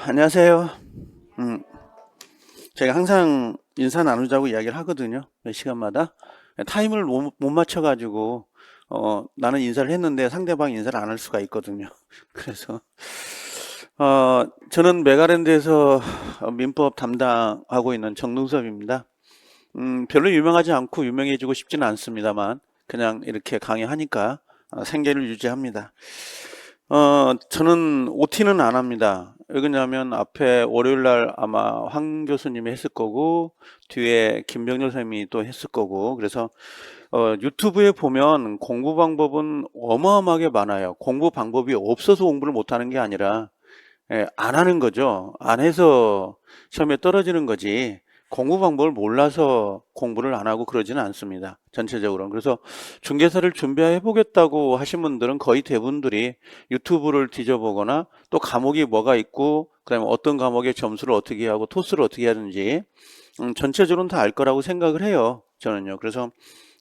안녕하세요. 음, 제가 항상 인사 나누자고 이야기를 하거든요. 몇 시간마다. 타임을 못 맞춰가지고, 나는 인사를 했는데 상대방이 인사를 안 할 수가 있거든요. 그래서, 저는 메가랜드에서 민법 담당하고 있는 정능섭입니다. 별로 유명하지 않고 유명해지고 싶지는 않습니다만, 그냥 이렇게 강의하니까 생계를 유지합니다. 저는 OT는 안 합니다. 왜 그러냐면 앞에 월요일 날 아마 황 교수님이 했을 거고 뒤에 김병렬 선생님이 또 했을 거고 그래서 유튜브에 보면 공부 방법은 어마어마하게 많아요. 공부 방법이 없어서 공부를 못 하는 게 아니라 안 하는 거죠. 안 해서 시험에 떨어지는 거지. 공부 방법을 몰라서 공부를 안 하고 그러지는 않습니다. 전체적으로는. 그래서 중개사를 준비해 보겠다고 하신 분들은 거의 대부분들이 유튜브를 뒤져보거나 또 과목이 뭐가 있고 그다음에 어떤 과목의 점수를 어떻게 하고 토스를 어떻게 하는지 전체적으로는 다 알 거라고 생각을 해요. 저는요. 그래서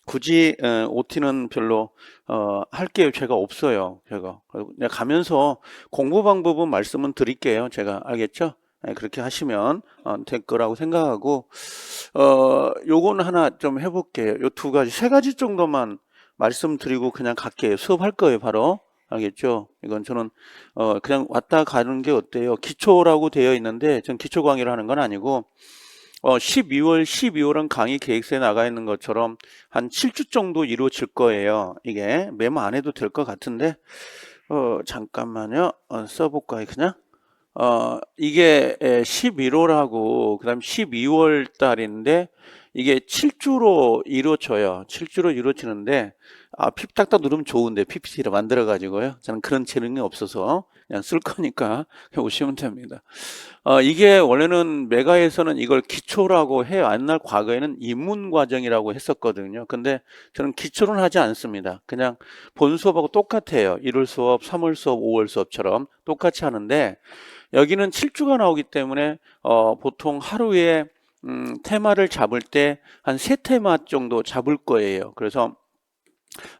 굳이 OT는 별로 할 게 제가 없어요. 제가 그냥 가면서 공부 방법은 말씀은 드릴게요. 제가 알겠죠? 그렇게 하시면 될 거라고 생각하고 요건 하나 좀 해볼게요. 요 두 가지, 세 가지 정도만 말씀드리고 그냥 갈게요. 수업할 거예요, 바로. 알겠죠? 이건 저는 그냥 왔다 가는 게 어때요? 기초라고 되어 있는데 전 기초 강의를 하는 건 아니고 12월은 강의 계획서에 나가 있는 것처럼 한 7주 정도 이루어질 거예요. 이게 메모 안 해도 될 것 같은데, 잠깐만요. 써볼까요, 그냥? 이게 11월하고, 그 다음 12월 달인데, 이게 7주로 이루어져요. 7주로 이루어지는데, 핍 딱딱 누르면 좋은데, PPT를 만들어가지고요. 저는 그런 재능이 없어서 그냥 쓸 거니까 오시면 됩니다. 이게 원래는 메가에서는 이걸 기초라고 해요. 옛날 과거에는 입문 과정이라고 했었거든요. 근데 저는 기초는 하지 않습니다. 그냥 본 수업하고 똑같아요. 1월 수업, 3월 수업, 5월 수업처럼 똑같이 하는데 여기는 7주가 나오기 때문에 보통 하루에 테마를 잡을 때 한 3테마 정도 잡을 거예요. 그래서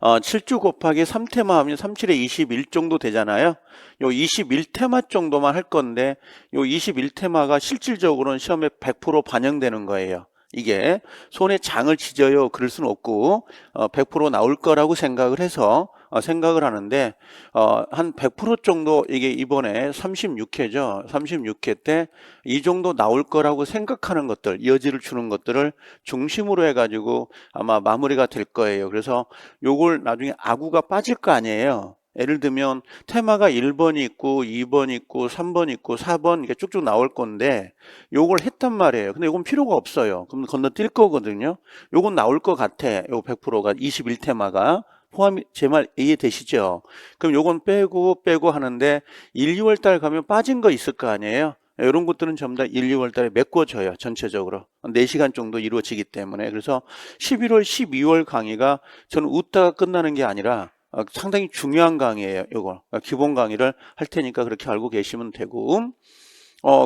7주 곱하기 3테마 하면 37에 21 정도 되잖아요. 요 21테마 정도만 할 건데 요 21테마가 실질적으로는 시험에 100% 반영되는 거예요. 이게 손에 장을 지져요 그럴 수는 없고 100% 나올 거라고 생각을 해서 생각을 하는데 한 100% 정도 이게 이번에 36회죠. 36회 때 이 정도 나올 거라고 생각하는 것들, 여지를 주는 것들을 중심으로 해가지고 아마 마무리가 될 거예요. 그래서 요걸 나중에 아구가 빠질 거 아니에요. 예를 들면 테마가 1번 있고 2번 있고 3번 있고 4번 이렇게 쭉쭉 나올 건데 요걸 했단 말이에요. 근데 요건 필요가 없어요. 그럼 건너뛸 거거든요. 요건 나올 것 같아. 요 100%가 21테마가 포함이 제 말 이해되시죠? 그럼 요건 빼고 하는데 1, 2월 달 가면 빠진 거 있을 거 아니에요? 이런 것들은 전부 다 1, 2월 달에 메꿔져요. 전체적으로. 4시간 정도 이루어지기 때문에. 그래서 11월, 12월 강의가 저는 웃다가 끝나는 게 아니라 상당히 중요한 강의예요. 요거. 기본 강의를 할 테니까 그렇게 알고 계시면 되고.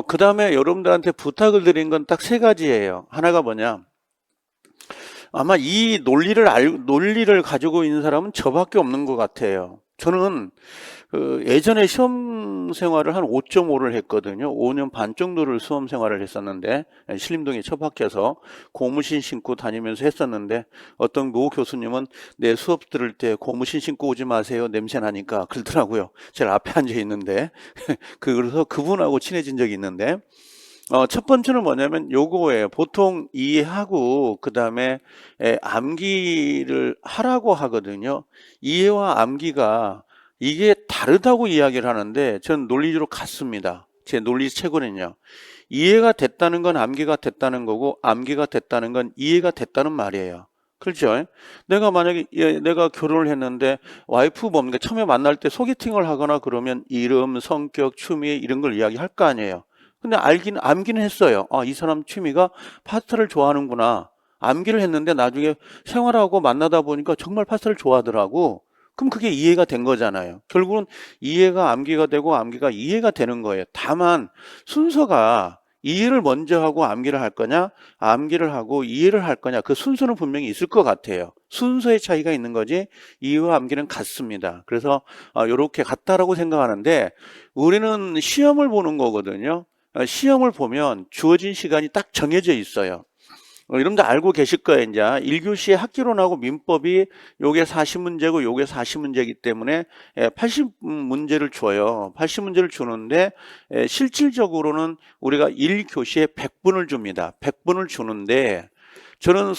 그 다음에 여러분들한테 부탁을 드린 건 딱 3가지예요. 하나가 뭐냐. 아마 이 논리를 가지고 있는 사람은 저밖에 없는 것 같아요. 저는 예전에 시험 생활을 한 5.5를 했거든요. 5년 반 정도를 수험 생활을 했었는데 신림동에 처박혀서 고무신 신고 다니면서 했었는데 어떤 모 교수님은 내 수업 들을 때 고무신 신고 오지 마세요. 냄새 나니까 그러더라고요. 제일 앞에 앉아 있는데 그래서 그분하고 친해진 적이 있는데 첫 번째는 뭐냐면 요거예요. 보통 이해하고 그다음에 암기를 하라고 하거든요. 이해와 암기가 이게 다르다고 이야기를 하는데 전 논리적으로 같습니다. 제 논리책으로는요. 이해가 됐다는 건 암기가 됐다는 거고 암기가 됐다는 건 이해가 됐다는 말이에요. 그렇죠? 내가 만약에 내가 결혼을 했는데 와이프 뭡니까? 처음에 만날 때 소개팅을 하거나 그러면 이름, 성격, 취미 이런 걸 이야기할 거 아니에요. 근데 암기는 했어요. 이 사람 취미가 파스타를 좋아하는구나. 암기를 했는데 나중에 생활하고 만나다 보니까 정말 파스타를 좋아하더라고. 그럼 그게 이해가 된 거잖아요. 결국은 이해가 암기가 되고 암기가 이해가 되는 거예요. 다만 순서가 이해를 먼저 하고 암기를 할 거냐, 암기를 하고 이해를 할 거냐, 그 순서는 분명히 있을 것 같아요. 순서의 차이가 있는 거지 이해와 암기는 같습니다. 그래서 이렇게 같다라고 생각하는데 우리는 시험을 보는 거거든요. 시험을 보면 주어진 시간이 딱 정해져 있어요. 여러분들 알고 계실 거예요. 이제 1교시에 학기론하고 민법이 요게 40문제고 요게 40문제이기 때문에 80문제를 줘요. 80문제를 주는데 실질적으로는 우리가 1교시에 100분을 줍니다. 100분을 주는데 저는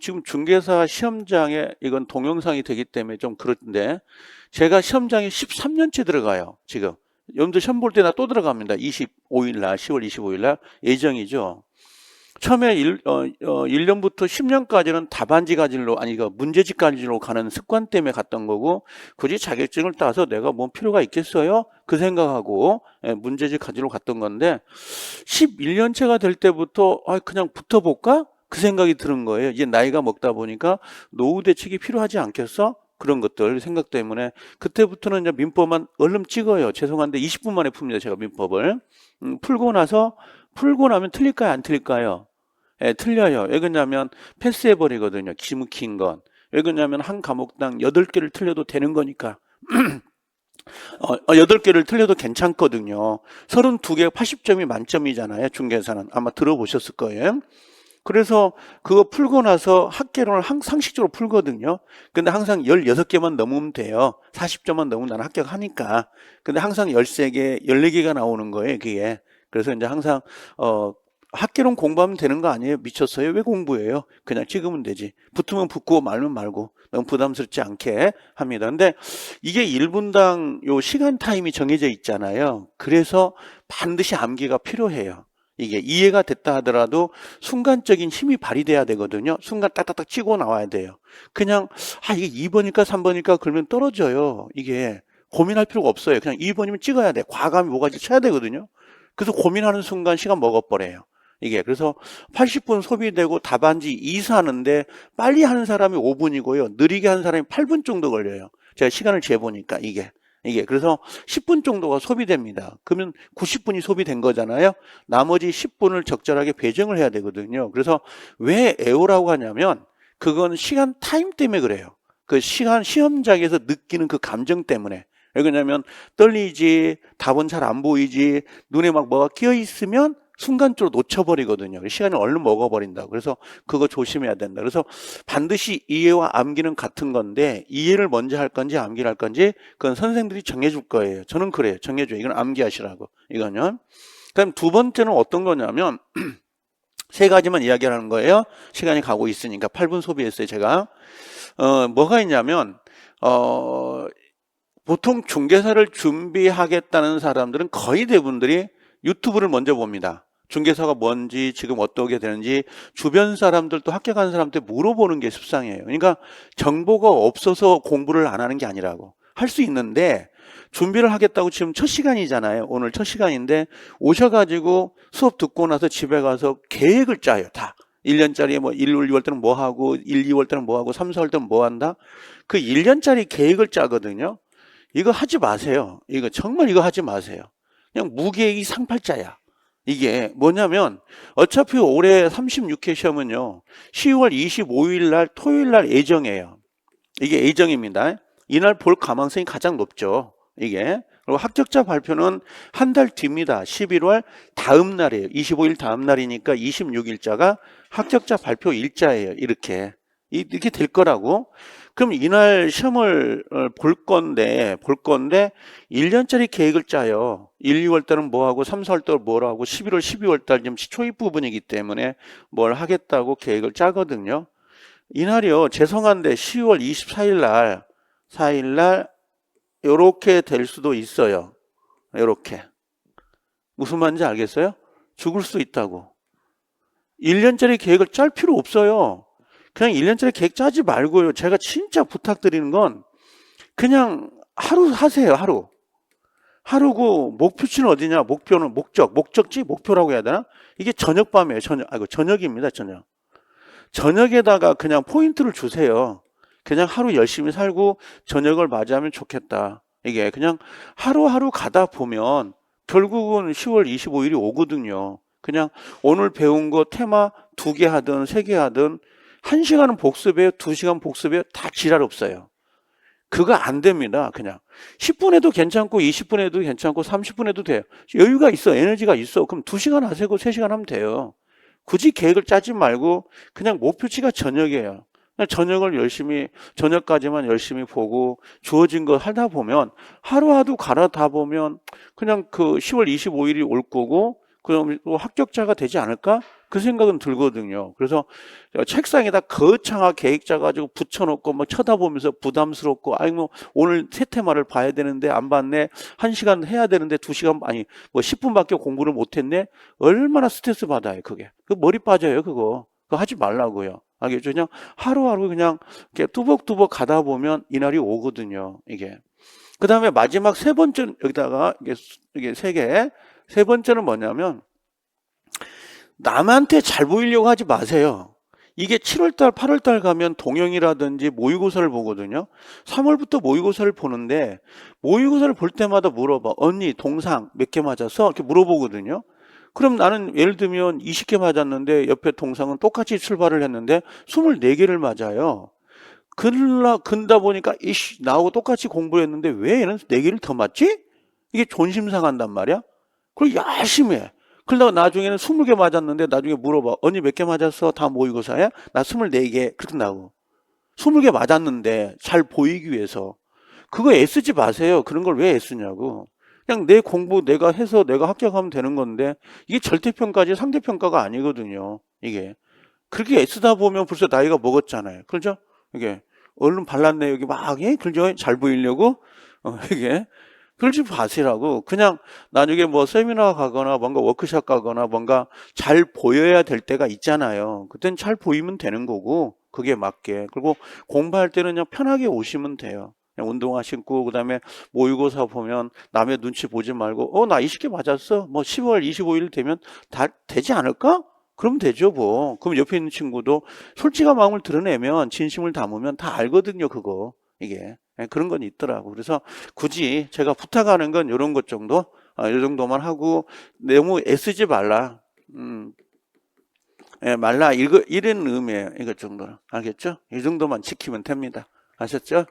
지금 중개사 시험장에 이건 동영상이 되기 때문에 좀 그런데 제가 시험장에 13년째 들어가요. 지금. 여러분들 시험 볼 때나 또 들어갑니다. 25일 날, 10월 25일 날 예정이죠. 처음에 1년부터 10년까지는 답안지 가지러, 아니, 문제집 가지러 가는 습관 때문에 갔던 거고, 굳이 자격증을 따서 내가 뭐 필요가 있겠어요? 그 생각하고, 문제집 가지러 갔던 건데, 11년째가 될 때부터, 그냥 붙어볼까? 그 생각이 드는 거예요. 이제 나이가 먹다 보니까 노후 대책이 필요하지 않겠어? 그런 것들 생각 때문에 그때부터는 이제 민법만 얼른 찍어요. 죄송한데 20분 만에 풉니다. 제가 민법을. 풀고 나면 틀릴까요? 안 틀릴까요? 틀려요. 왜 그러냐면 패스해버리거든요. 지묵힌 건. 왜 그러냐면 한 과목당 8개를 틀려도 되는 거니까. 8개를 틀려도 괜찮거든요. 32개 80점이 만점이잖아요. 중개사는. 아마 들어보셨을 거예요. 그래서 그거 풀고 나서 학개론을 상식적으로 풀거든요. 근데 항상 16개만 넘으면 돼요. 40점만 넘으면 나는 합격하니까. 근데 항상 13개, 14개가 나오는 거예요, 그게. 그래서 이제 항상, 학개론 공부하면 되는 거 아니에요? 미쳤어요? 왜 공부해요? 그냥 찍으면 되지. 붙으면 붙고 말면 말고 너무 부담스럽지 않게 합니다. 근데 이게 1분당 요 시간 타임이 정해져 있잖아요. 그래서 반드시 암기가 필요해요. 이게 이해가 됐다 하더라도 순간적인 힘이 발휘돼야 되거든요. 순간 딱딱딱 치고 나와야 돼요. 그냥 이게 2번일까 3번일까 그러면 떨어져요. 이게 고민할 필요가 없어요. 그냥 2번이면 찍어야 돼. 과감히 뭐가지 쳐야 되거든요. 그래서 고민하는 순간 시간 먹어버려요. 이게 그래서 80분 소비되고 답안지 이수하는데 빨리 하는 사람이 5분이고요. 느리게 하는 사람이 8분 정도 걸려요. 제가 시간을 재보니까 이게 그래서 10분 정도가 소비됩니다. 그러면 90분이 소비된 거잖아요. 나머지 10분을 적절하게 배정을 해야 되거든요. 그래서 왜 애호라고 하냐면 그건 시간 타임 때문에 그래요. 그 시간 시험장에서 느끼는 그 감정 때문에. 왜 그러냐면 떨리지, 답은 잘 안 보이지, 눈에 막 뭐가 끼어 있으면 순간적으로 놓쳐버리거든요. 시간을 얼른 먹어버린다고. 그래서 그거 조심해야 된다. 그래서 반드시 이해와 암기는 같은 건데 이해를 먼저 할 건지 암기를 할 건지 그건 선생들이 정해줄 거예요. 저는 그래요. 정해줘요. 이건 암기하시라고. 이거는. 그다음 두 번째는 어떤 거냐면 세 가지만 이야기하는 거예요. 시간이 가고 있으니까 8분 소비했어요. 제가. 뭐가 있냐면 보통 중개사를 준비하겠다는 사람들은 거의 대부분들이 유튜브를 먼저 봅니다. 중개사가 뭔지 지금 어떻게 되는지 주변 사람들도 합격한 사람한테 물어보는 게 습상이에요. 그러니까 정보가 없어서 공부를 안 하는 게 아니라고. 할 수 있는데 준비를 하겠다고 지금 첫 시간이잖아요. 오늘 첫 시간인데 오셔가지고 수업 듣고 나서 집에 가서 계획을 짜요. 다. 1년짜리 1, 2월 때는 뭐 하고 1, 2월 때는 뭐 하고 3, 4월 때는 뭐 한다. 그 1년짜리 계획을 짜거든요. 이거 하지 마세요. 이거 정말 이거 하지 마세요. 그냥 무계획이 상팔자야. 이게 뭐냐면 어차피 올해 36회 시험은요. 10월 25일 날 토요일 날 예정이에요. 이게 예정입니다. 이날 볼 가망성이 가장 높죠. 이게. 그리고 합격자 발표는 한 달 뒤입니다. 11월 다음 날이에요. 25일 다음 날이니까 26일자가 합격자 발표 일자예요. 이렇게 될 거라고. 그럼 이날 시험을 볼 건데 1년짜리 계획을 짜요. 1, 2월 달은 뭐 하고 3, 4월 달은 뭘 하고 11월, 12월 달 지금 초입 부분이기 때문에 뭘 하겠다고 계획을 짜거든요. 이날이요. 죄송한데 10월 24일 날 4일 날 요렇게 될 수도 있어요. 요렇게. 무슨 말인지 알겠어요? 죽을 수도 있다고. 1년짜리 계획을 짤 필요 없어요. 그냥 1년짜리 계획 짜지 말고요. 제가 진짜 부탁드리는 건 그냥 하루 하세요. 하루고 목표치는 어디냐? 목표는 목적지? 목표라고 해야 되나? 이게 저녁밤이에요. 저녁입니다. 저녁에다가 그냥 포인트를 주세요. 그냥 하루 열심히 살고 저녁을 맞이하면 좋겠다. 이게 그냥 하루하루 가다 보면 결국은 10월 25일이 오거든요. 그냥 오늘 배운 거 테마 2개 하든 3개 하든 1시간은 복습해요, 2시간 복습해요, 다 지랄 없어요. 그거 안 됩니다. 그냥 10분 해도 괜찮고 20분 해도 괜찮고 30분 해도 돼요. 여유가 있어, 에너지가 있어. 그럼 2시간 하세요, 3시간 하면 돼요. 굳이 계획을 짜지 말고 그냥 목표치가 저녁이에요. 그냥 저녁을 열심히, 저녁까지만 열심히 보고 주어진 거 하다 보면 하루하루 갈아다 보면 그냥 그 10월 25일이 올 거고 그럼 또 합격자가 되지 않을까? 그 생각은 들거든요. 그래서 책상에다 거창하게 계획 짜가지고 붙여놓고 뭐 쳐다보면서 부담스럽고, 아이 뭐 오늘 세 테마를 봐야 되는데 안 봤네. 1시간 해야 되는데 2시간, 아니 뭐 10분밖에 공부를 못했네. 얼마나 스트레스 받아요, 그게. 그 머리 빠져요, 그거. 그거 하지 말라고요. 알겠죠? 그냥 하루하루 그냥 이렇게 뚜벅뚜벅 가다 보면 이날이 오거든요, 이게. 그 다음에 마지막 3번째, 여기다가 이게 3개. 3번째는 뭐냐면, 남한테 잘 보이려고 하지 마세요. 이게 7월달, 8월달 가면 동영이라든지 모의고사를 보거든요. 3월부터 모의고사를 보는데, 모의고사를 볼 때마다 물어봐. 언니, 동상 몇 개 맞았어? 이렇게 물어보거든요. 그럼 나는 예를 들면 20개 맞았는데 옆에 동상은 똑같이 출발을 했는데 24개를 맞아요. 근다 보니까 이씨, 나하고 똑같이 공부를 했는데 왜 얘는 4개를 더 맞지? 이게 존심 상한단 말이야. 그리고 열심히 해. 그러다가 나중에는 20개 맞았는데 나중에 물어봐. 언니 몇 개 맞았어? 다 모의고사야? 나 24개. 그렇게 나오고. 20개 맞았는데 잘 보이기 위해서. 그거 애쓰지 마세요. 그런 걸 왜 애쓰냐고. 그냥 내 공부 내가 해서 내가 합격하면 되는 건데, 이게 절대평가지 상대평가가 아니거든요, 이게. 그렇게 애쓰다 보면 벌써 나이가 먹었잖아요. 그렇죠? 이게 얼른 발랐네 여기 막, 예? 그렇죠? 잘 보이려고 이게. 그러지 마시라고. 그냥 나중에 뭐 세미나 가거나 뭔가 워크숍 가거나 뭔가 잘 보여야 될 때가 있잖아요. 그땐 잘 보이면 되는 거고, 그게 맞게. 그리고 공부할 때는 그냥 편하게 오시면 돼요. 그냥 운동화 신고, 그 다음에 모의고사 보면 남의 눈치 보지 말고, 나 20개 맞았어. 뭐 10월 25일 되면 다 되지 않을까? 그럼 되죠, 뭐. 그럼 옆에 있는 친구도 솔직한 마음을 드러내면, 진심을 담으면 다 알거든요, 그거. 이게. 그런 건 있더라고. 그래서 굳이 제가 부탁하는 건 이런 것 정도, 이 정도만 하고, 너무 애쓰지 말라. 말라. 이런 의미예요. 이것 정도는. 알겠죠? 이 정도만 지키면 됩니다. 아셨죠?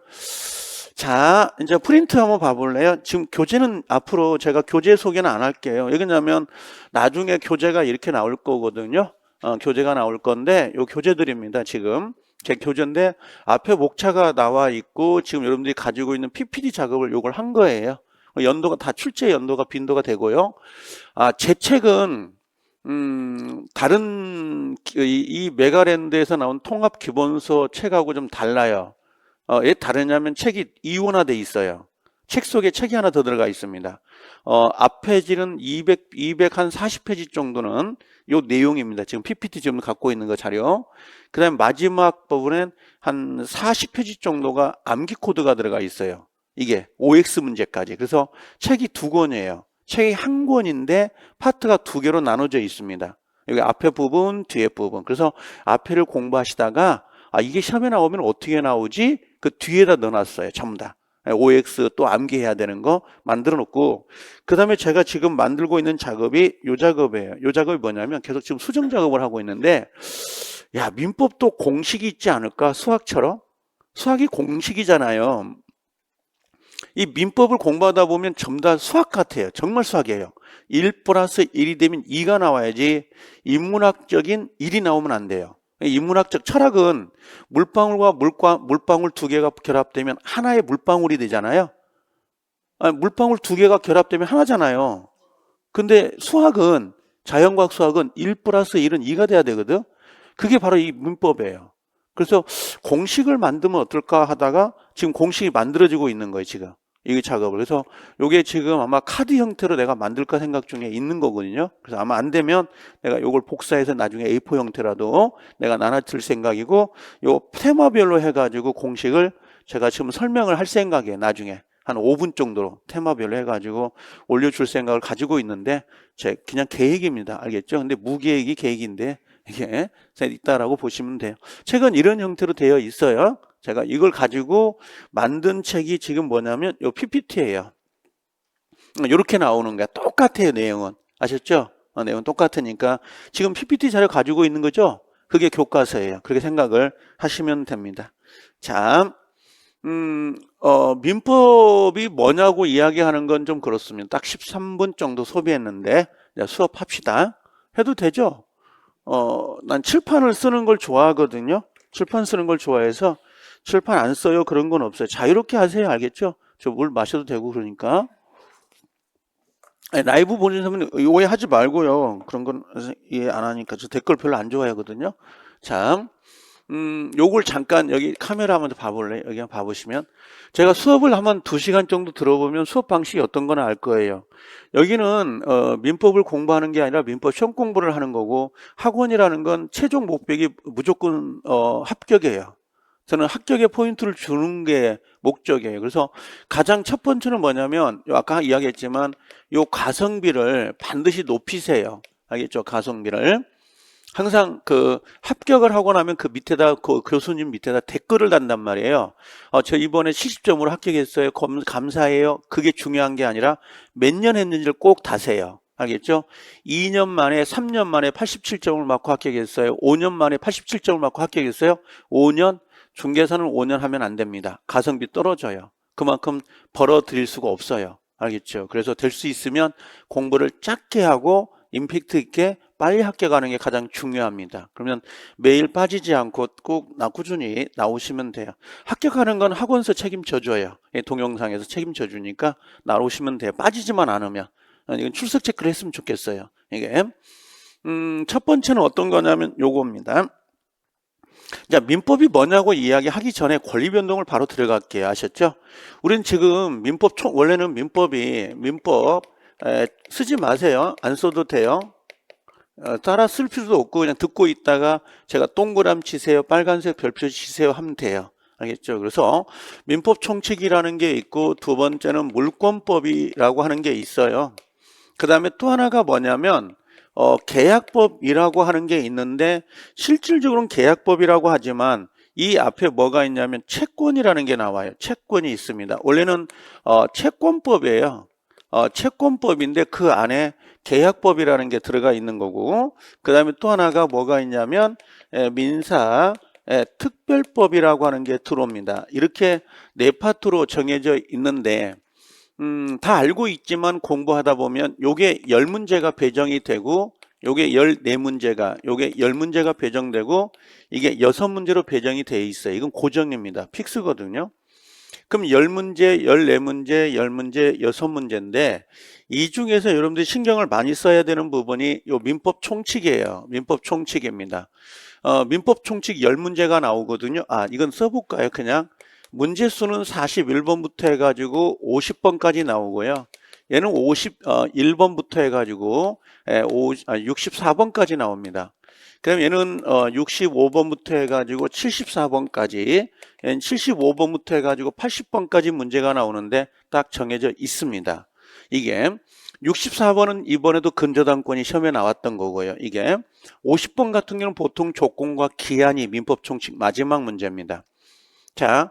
자, 이제 프린트 한번 봐볼래요? 지금 교재는 앞으로 제가 교재 소개는 안 할게요. 왜냐면 나중에 교재가 이렇게 나올 거거든요. 교재가 나올 건데, 요 교재들입니다, 지금. 제 교재인데, 앞에 목차가 나와 있고, 지금 여러분들이 가지고 있는 PPT 작업을 요걸 한 거예요. 연도가 다 출제 연도가 빈도가 되고요. 제 책은, 다른, 이 메가랜드에서 나온 통합 기본서 책하고 좀 달라요. 왜 다르냐면 책이 이원화돼 있어요. 책 속에 책이 하나 더 들어가 있습니다. 앞 페이지는 240페이지 정도는 요 내용입니다. 지금 PPT 지금 갖고 있는 거 자료. 그 다음에 마지막 부분엔 한 40페이지 정도가 암기 코드가 들어가 있어요. 이게 OX 문제까지. 그래서 책이 2권이에요. 책이 한 권인데 파트가 2개로 나눠져 있습니다. 여기 앞에 부분, 뒤에 부분. 그래서 앞에를 공부하시다가 이게 시험에 나오면 어떻게 나오지? 그 뒤에다 넣어놨어요. 전부 다. OX 또 암기해야 되는 거 만들어 놓고, 그 다음에 제가 지금 만들고 있는 작업이 요 작업이에요. 요 작업이 뭐냐면 계속 지금 수정 작업을 하고 있는데, 야, 민법도 공식이 있지 않을까? 수학처럼? 수학이 공식이잖아요. 이 민법을 공부하다 보면 전부 다 수학 같아요. 정말 수학이에요. 1 플러스 1이 되면 2가 나와야지 인문학적인 1이 나오면 안 돼요. 인문학적 철학은 물방울과 물방울 2개가 결합되면 하나의 물방울이 되잖아요. 물방울 2개가 결합되면 하나잖아요. 근데 수학은, 자연과학 수학은 1 플러스 1은 2가 돼야 되거든. 그게 바로 이 문법이에요. 그래서 공식을 만들면 어떨까 하다가 지금 공식이 만들어지고 있는 거예요, 지금. 이 작업을. 그래서 이게 지금 아마 카드 형태로 내가 만들까 생각 중에 있는 거거든요. 그래서 아마 안 되면 내가 이걸 복사해서 나중에 A4 형태라도 내가 나눠줄 생각이고, 요 테마별로 해가지고 공식을 제가 지금 설명을 할 생각이에요. 나중에 한 5분 정도로 테마별로 해가지고 올려줄 생각을 가지고 있는데, 제 그냥 계획입니다. 알겠죠? 근데 무계획이 계획인데 이게 있다라고 보시면 돼요. 책은 이런 형태로 되어 있어요. 제가 이걸 가지고 만든 책이 지금 뭐냐면 요 PPT예요. 이렇게 나오는 거야. 똑같아요, 내용은. 아셨죠? 내용은 똑같으니까 지금 PPT 자료 가지고 있는 거죠? 그게 교과서예요. 그렇게 생각을 하시면 됩니다. 자, 민법이 뭐냐고 이야기하는 건 좀 그렇습니다. 딱 13분 정도 소비했는데 수업합시다. 해도 되죠? 난 칠판을 쓰는 걸 좋아하거든요. 칠판 쓰는 걸 좋아해서 칠판 안 써요. 그런 건 없어요. 자유롭게 하세요. 알겠죠? 저 물 마셔도 되고 그러니까. 아니, 라이브 보는 사람은 오해하지 말고요. 그런 건 이해 안 하니까. 저 댓글 별로 안 좋아하거든요. 자, 요걸 잠깐 여기 카메라 한번 봐볼래? 여기 한번 봐보시면 제가 수업을 한번 2시간 정도 들어보면 수업 방식이 어떤 거나 알 거예요. 여기는 민법을 공부하는 게 아니라 민법 시험 공부를 하는 거고 학원이라는 건 최종 목표가 무조건 합격이에요. 저는 합격의 포인트를 주는 게 목적이에요. 그래서 가장 첫 번째는 뭐냐면 아까 이야기했지만 요 가성비를 반드시 높이세요. 알겠죠? 가성비를. 항상 그 합격을 하고 나면 그 밑에다 그 교수님 밑에다 댓글을 단단 말이에요. 저 이번에 70점으로 합격했어요. 감사해요. 그게 중요한 게 아니라 몇 년 했는지를 꼭 다세요. 알겠죠? 2년 만에 3년 만에 87점을 맞고 합격했어요. 5년 만에 87점을 맞고 합격했어요. 5년 중개사는 5년 하면 안 됩니다. 가성비 떨어져요. 그만큼 벌어들일 수가 없어요. 알겠죠? 그래서 될 수 있으면 공부를 짧게 하고 임팩트 있게 빨리 합격하는 게 가장 중요합니다. 그러면 매일 빠지지 않고 꼭 꾸준히 나오시면 돼요. 합격하는 건 학원에서 책임져줘요. 동영상에서 책임져주니까 나오시면 돼요. 빠지지만 않으면. 이건 출석 체크를 했으면 좋겠어요. 이게 첫 번째는 어떤 거냐면 요겁니다. 자, 민법이 뭐냐고 이야기하기 전에 권리 변동을 바로 들어갈게요. 아셨죠? 우리는 지금 원래는 민법 쓰지 마세요. 안 써도 돼요. 따라 쓸 필요도 없고 그냥 듣고 있다가 제가 동그라미 치세요, 빨간색 별표 치세요 하면 돼요. 알겠죠? 그래서 민법 총칙이라는 게 있고 두 번째는 물권법이라고 하는 게 있어요. 그 다음에 또 하나가 뭐냐면 계약법이라고 하는 게 있는데 실질적으로는 계약법이라고 하지만 이 앞에 뭐가 있냐면 채권이라는 게 나와요. 채권이 있습니다. 원래는 채권법이에요. 채권법인데 그 안에 계약법이라는 게 들어가 있는 거고 그 다음에 또 하나가 뭐가 있냐면 민사 특별법이라고 하는 게 들어옵니다. 이렇게 네 파트로 정해져 있는데 다 알고 있지만 공부하다 보면 요게 10문제가 배정이 되고 요게 14문제가 요게 10문제가 배정되고 이게 6문제로 배정이 돼 있어요. 이건 고정입니다. 픽스거든요. 그럼 10문제, 14문제, 10문제, 6문제인데 이 중에서 여러분들이 신경을 많이 써야 되는 부분이 요 민법 총칙이에요. 민법 총칙입니다. 민법 총칙 10문제가 나오거든요. 이건 써볼까요? 그냥 문제 수는 41번부터 해가지고 50번까지 나오고요. 얘는 51번부터 해가지고 64번까지 나옵니다. 그럼 얘는 65번부터 해가지고 74번까지, 얘는 75번부터 해가지고 80번까지 문제가 나오는데 딱 정해져 있습니다. 이게 64번은 이번에도 근저당권이 시험에 나왔던 거고요. 이게 50번 같은 경우는 보통 조건과 기한이 민법 총칙 마지막 문제입니다. 자,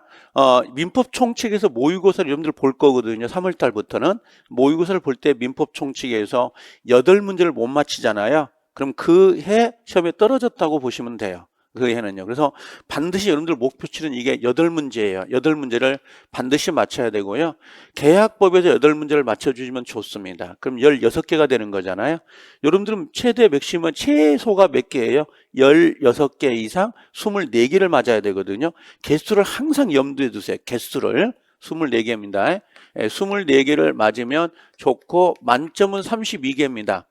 민법 총칙에서 모의고사를 여러분들 볼 거거든요. 3월 달부터는 모의고사를 볼 때 민법 총칙에서 8문제를 못 맞히잖아요. 그럼 그 해 시험에 떨어졌다고 보시면 돼요. 그 해는요. 그래서 반드시 여러분들 목표치는 이게 8문제예요. 8문제를 반드시 맞춰야 되고요. 계약법에서 8문제를 맞춰주시면 좋습니다. 그럼 16개가 되는 거잖아요. 여러분들은 최대 맥시멈 최소가 몇 개예요? 16개 이상 24개를 맞아야 되거든요. 개수를 항상 염두에 두세요. 개수를 24개입니다. 24개를 맞으면 좋고 만점은 32개입니다.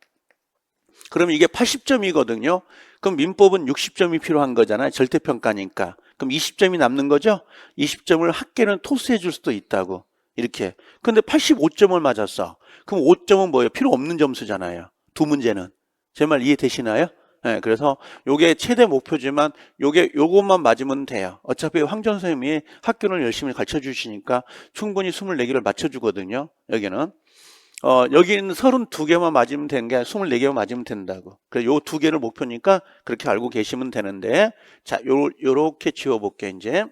그럼 이게 80점이거든요. 그럼 민법은 60점이 필요한 거잖아요. 절대평가니까. 그럼 20점이 남는 거죠? 20점을 학계는 토스해 줄 수도 있다고. 이렇게. 근데 85점을 맞았어. 그럼 5점은 뭐예요? 필요 없는 점수잖아요. 두 문제는. 제 말 이해되시나요? 네, 그래서 요게 최대 목표지만 요것만 맞으면 돼요. 어차피 황전 선생님이 학교를 열심히 가르쳐 주시니까 충분히 24개를 맞춰 주거든요. 여기는. 여기는 32개만 맞으면 되는 게 아니라 24개만 맞으면 된다고. 그래서 요 2개를 목표니까 그렇게 알고 계시면 되는데, 자, 요렇게 지워볼게, 이제.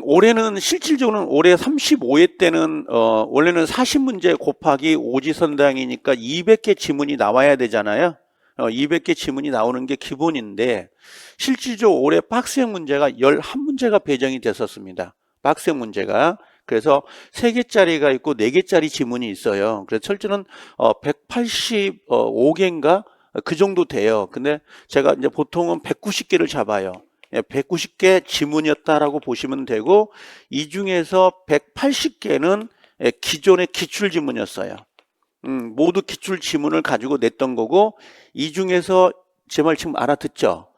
올해는 실질적으로는 올해 35회 때는 원래는 40문제 곱하기 오지선당이니까 200개 지문이 나와야 되잖아요. 200개 지문이 나오는 게 기본인데 실질적으로 올해 빡색 문제가 11문제가 배정이 됐었습니다. 빡색 문제가. 그래서 3개짜리가 있고 4개짜리 지문이 있어요. 그래서 철저는 185개인가 그 정도 돼요. 근데 제가 이제 보통은 190개를 잡아요. 190개 지문이었다라고 보시면 되고 이 중에서 180개는 기존의 기출 지문이었어요. 모두 기출 지문을 가지고 냈던 거고 이 중에서 제 말 지금 알아듣죠?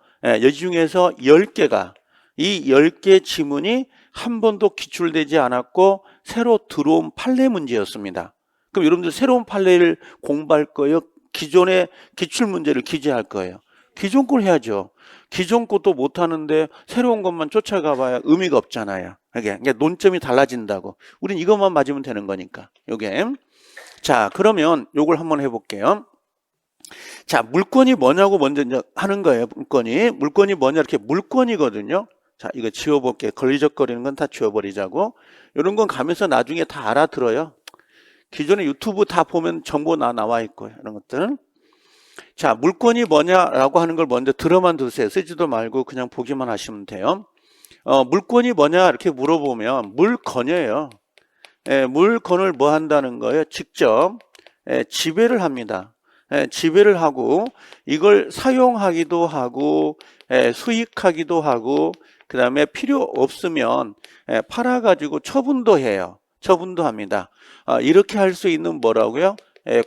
이 중에서 10개가 이 10개 지문이 한 번도 기출되지 않았고 새로 들어온 판례 문제였습니다. 그럼 여러분들 새로운 판례를 공부할 거예요? 기존의 기출 문제를 기재할 거예요? 기존 걸 해야죠. 기존 것도 못하는데 새로운 것만 쫓아가 봐야 의미가 없잖아요. 그러니까 논점이 달라진다고. 우린 이것만 맞으면 되는 거니까. 요게. 자, 그러면 요걸 한번 해볼게요. 자, 물건이 뭐냐고 먼저 이제 하는 거예요. 물건이 뭐냐 이렇게 물건이거든요. 자, 이거 지워볼게요. 걸리적거리는 건 다 지워버리자고. 이런 건 가면서 나중에 다 알아들어요. 기존에 유튜브 다 보면 정보 나와 있고 이런 것들은. 자, 물건이 뭐냐라고 하는 걸 먼저 들어만 두세요. 쓰지도 말고 그냥 보기만 하시면 돼요. 물건이 뭐냐 이렇게 물어보면 물건이에요. 물건을 뭐 한다는 거예요? 직접 지배를 합니다. 지배를 하고 이걸 사용하기도 하고 수익하기도 하고 그 다음에 필요 없으면 팔아가지고 처분도 해요. 처분도 합니다. 이렇게 할 수 있는 뭐라고요?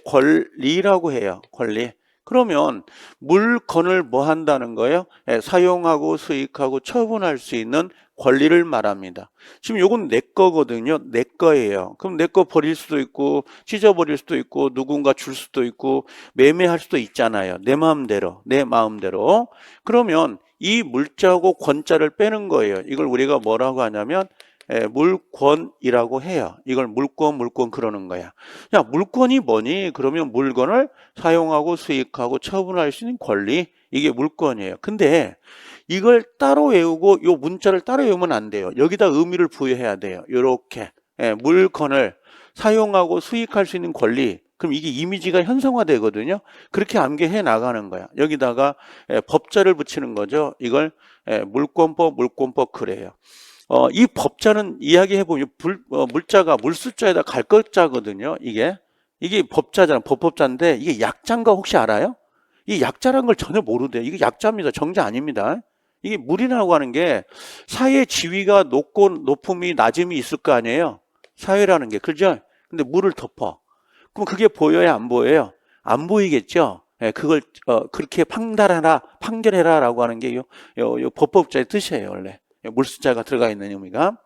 권리라고 해요. 권리. 그러면 물건을 뭐 한다는 거예요? 사용하고 수익하고 처분할 수 있는 권리를 말합니다. 지금 요건 내 거거든요. 내 거예요. 그럼 내 거 버릴 수도 있고 찢어버릴 수도 있고 누군가 줄 수도 있고 매매할 수도 있잖아요. 내 마음대로. 내 마음대로. 그러면 이 물자하고 권자를 빼는 거예요. 이걸 우리가 뭐라고 하냐면 물권이라고 해요. 이걸 물권 그러는 거야. 야, 물권이 뭐니? 그러면 물건을 사용하고 수익하고 처분할 수 있는 권리, 이게 물권이에요. 근데 이걸 따로 외우고 요 문자를 따로 외우면 안 돼요. 여기다 의미를 부여해야 돼요. 요렇게 물건을 사용하고 수익할 수 있는 권리. 그럼 이게 이미지가 현상화되거든요. 그렇게 암기해 나가는 거야. 여기다가 법자를 붙이는 거죠. 이걸 물권법 그래요. 이 법자는 이야기해보면 물자가 물숫자에다 갈 것자거든요. 이게 법자잖아. 법자인데 이게 약자인가 혹시 알아요? 이 약자라는 걸 전혀 모르대요. 이게 약자입니다. 정자 아닙니다. 이게 물이라고 하는 게 사회 지위가 높음이 낮음이 있을 거 아니에요. 사회라는 게. 그죠? 근데 물을 덮어. 그럼 그게 보여야 안 보여요? 안 보이겠죠? 그걸 그렇게 판결해라 라고 하는 게 요 법법자의 뜻이에요. 원래. 물숫자가 들어가 있는 의미가.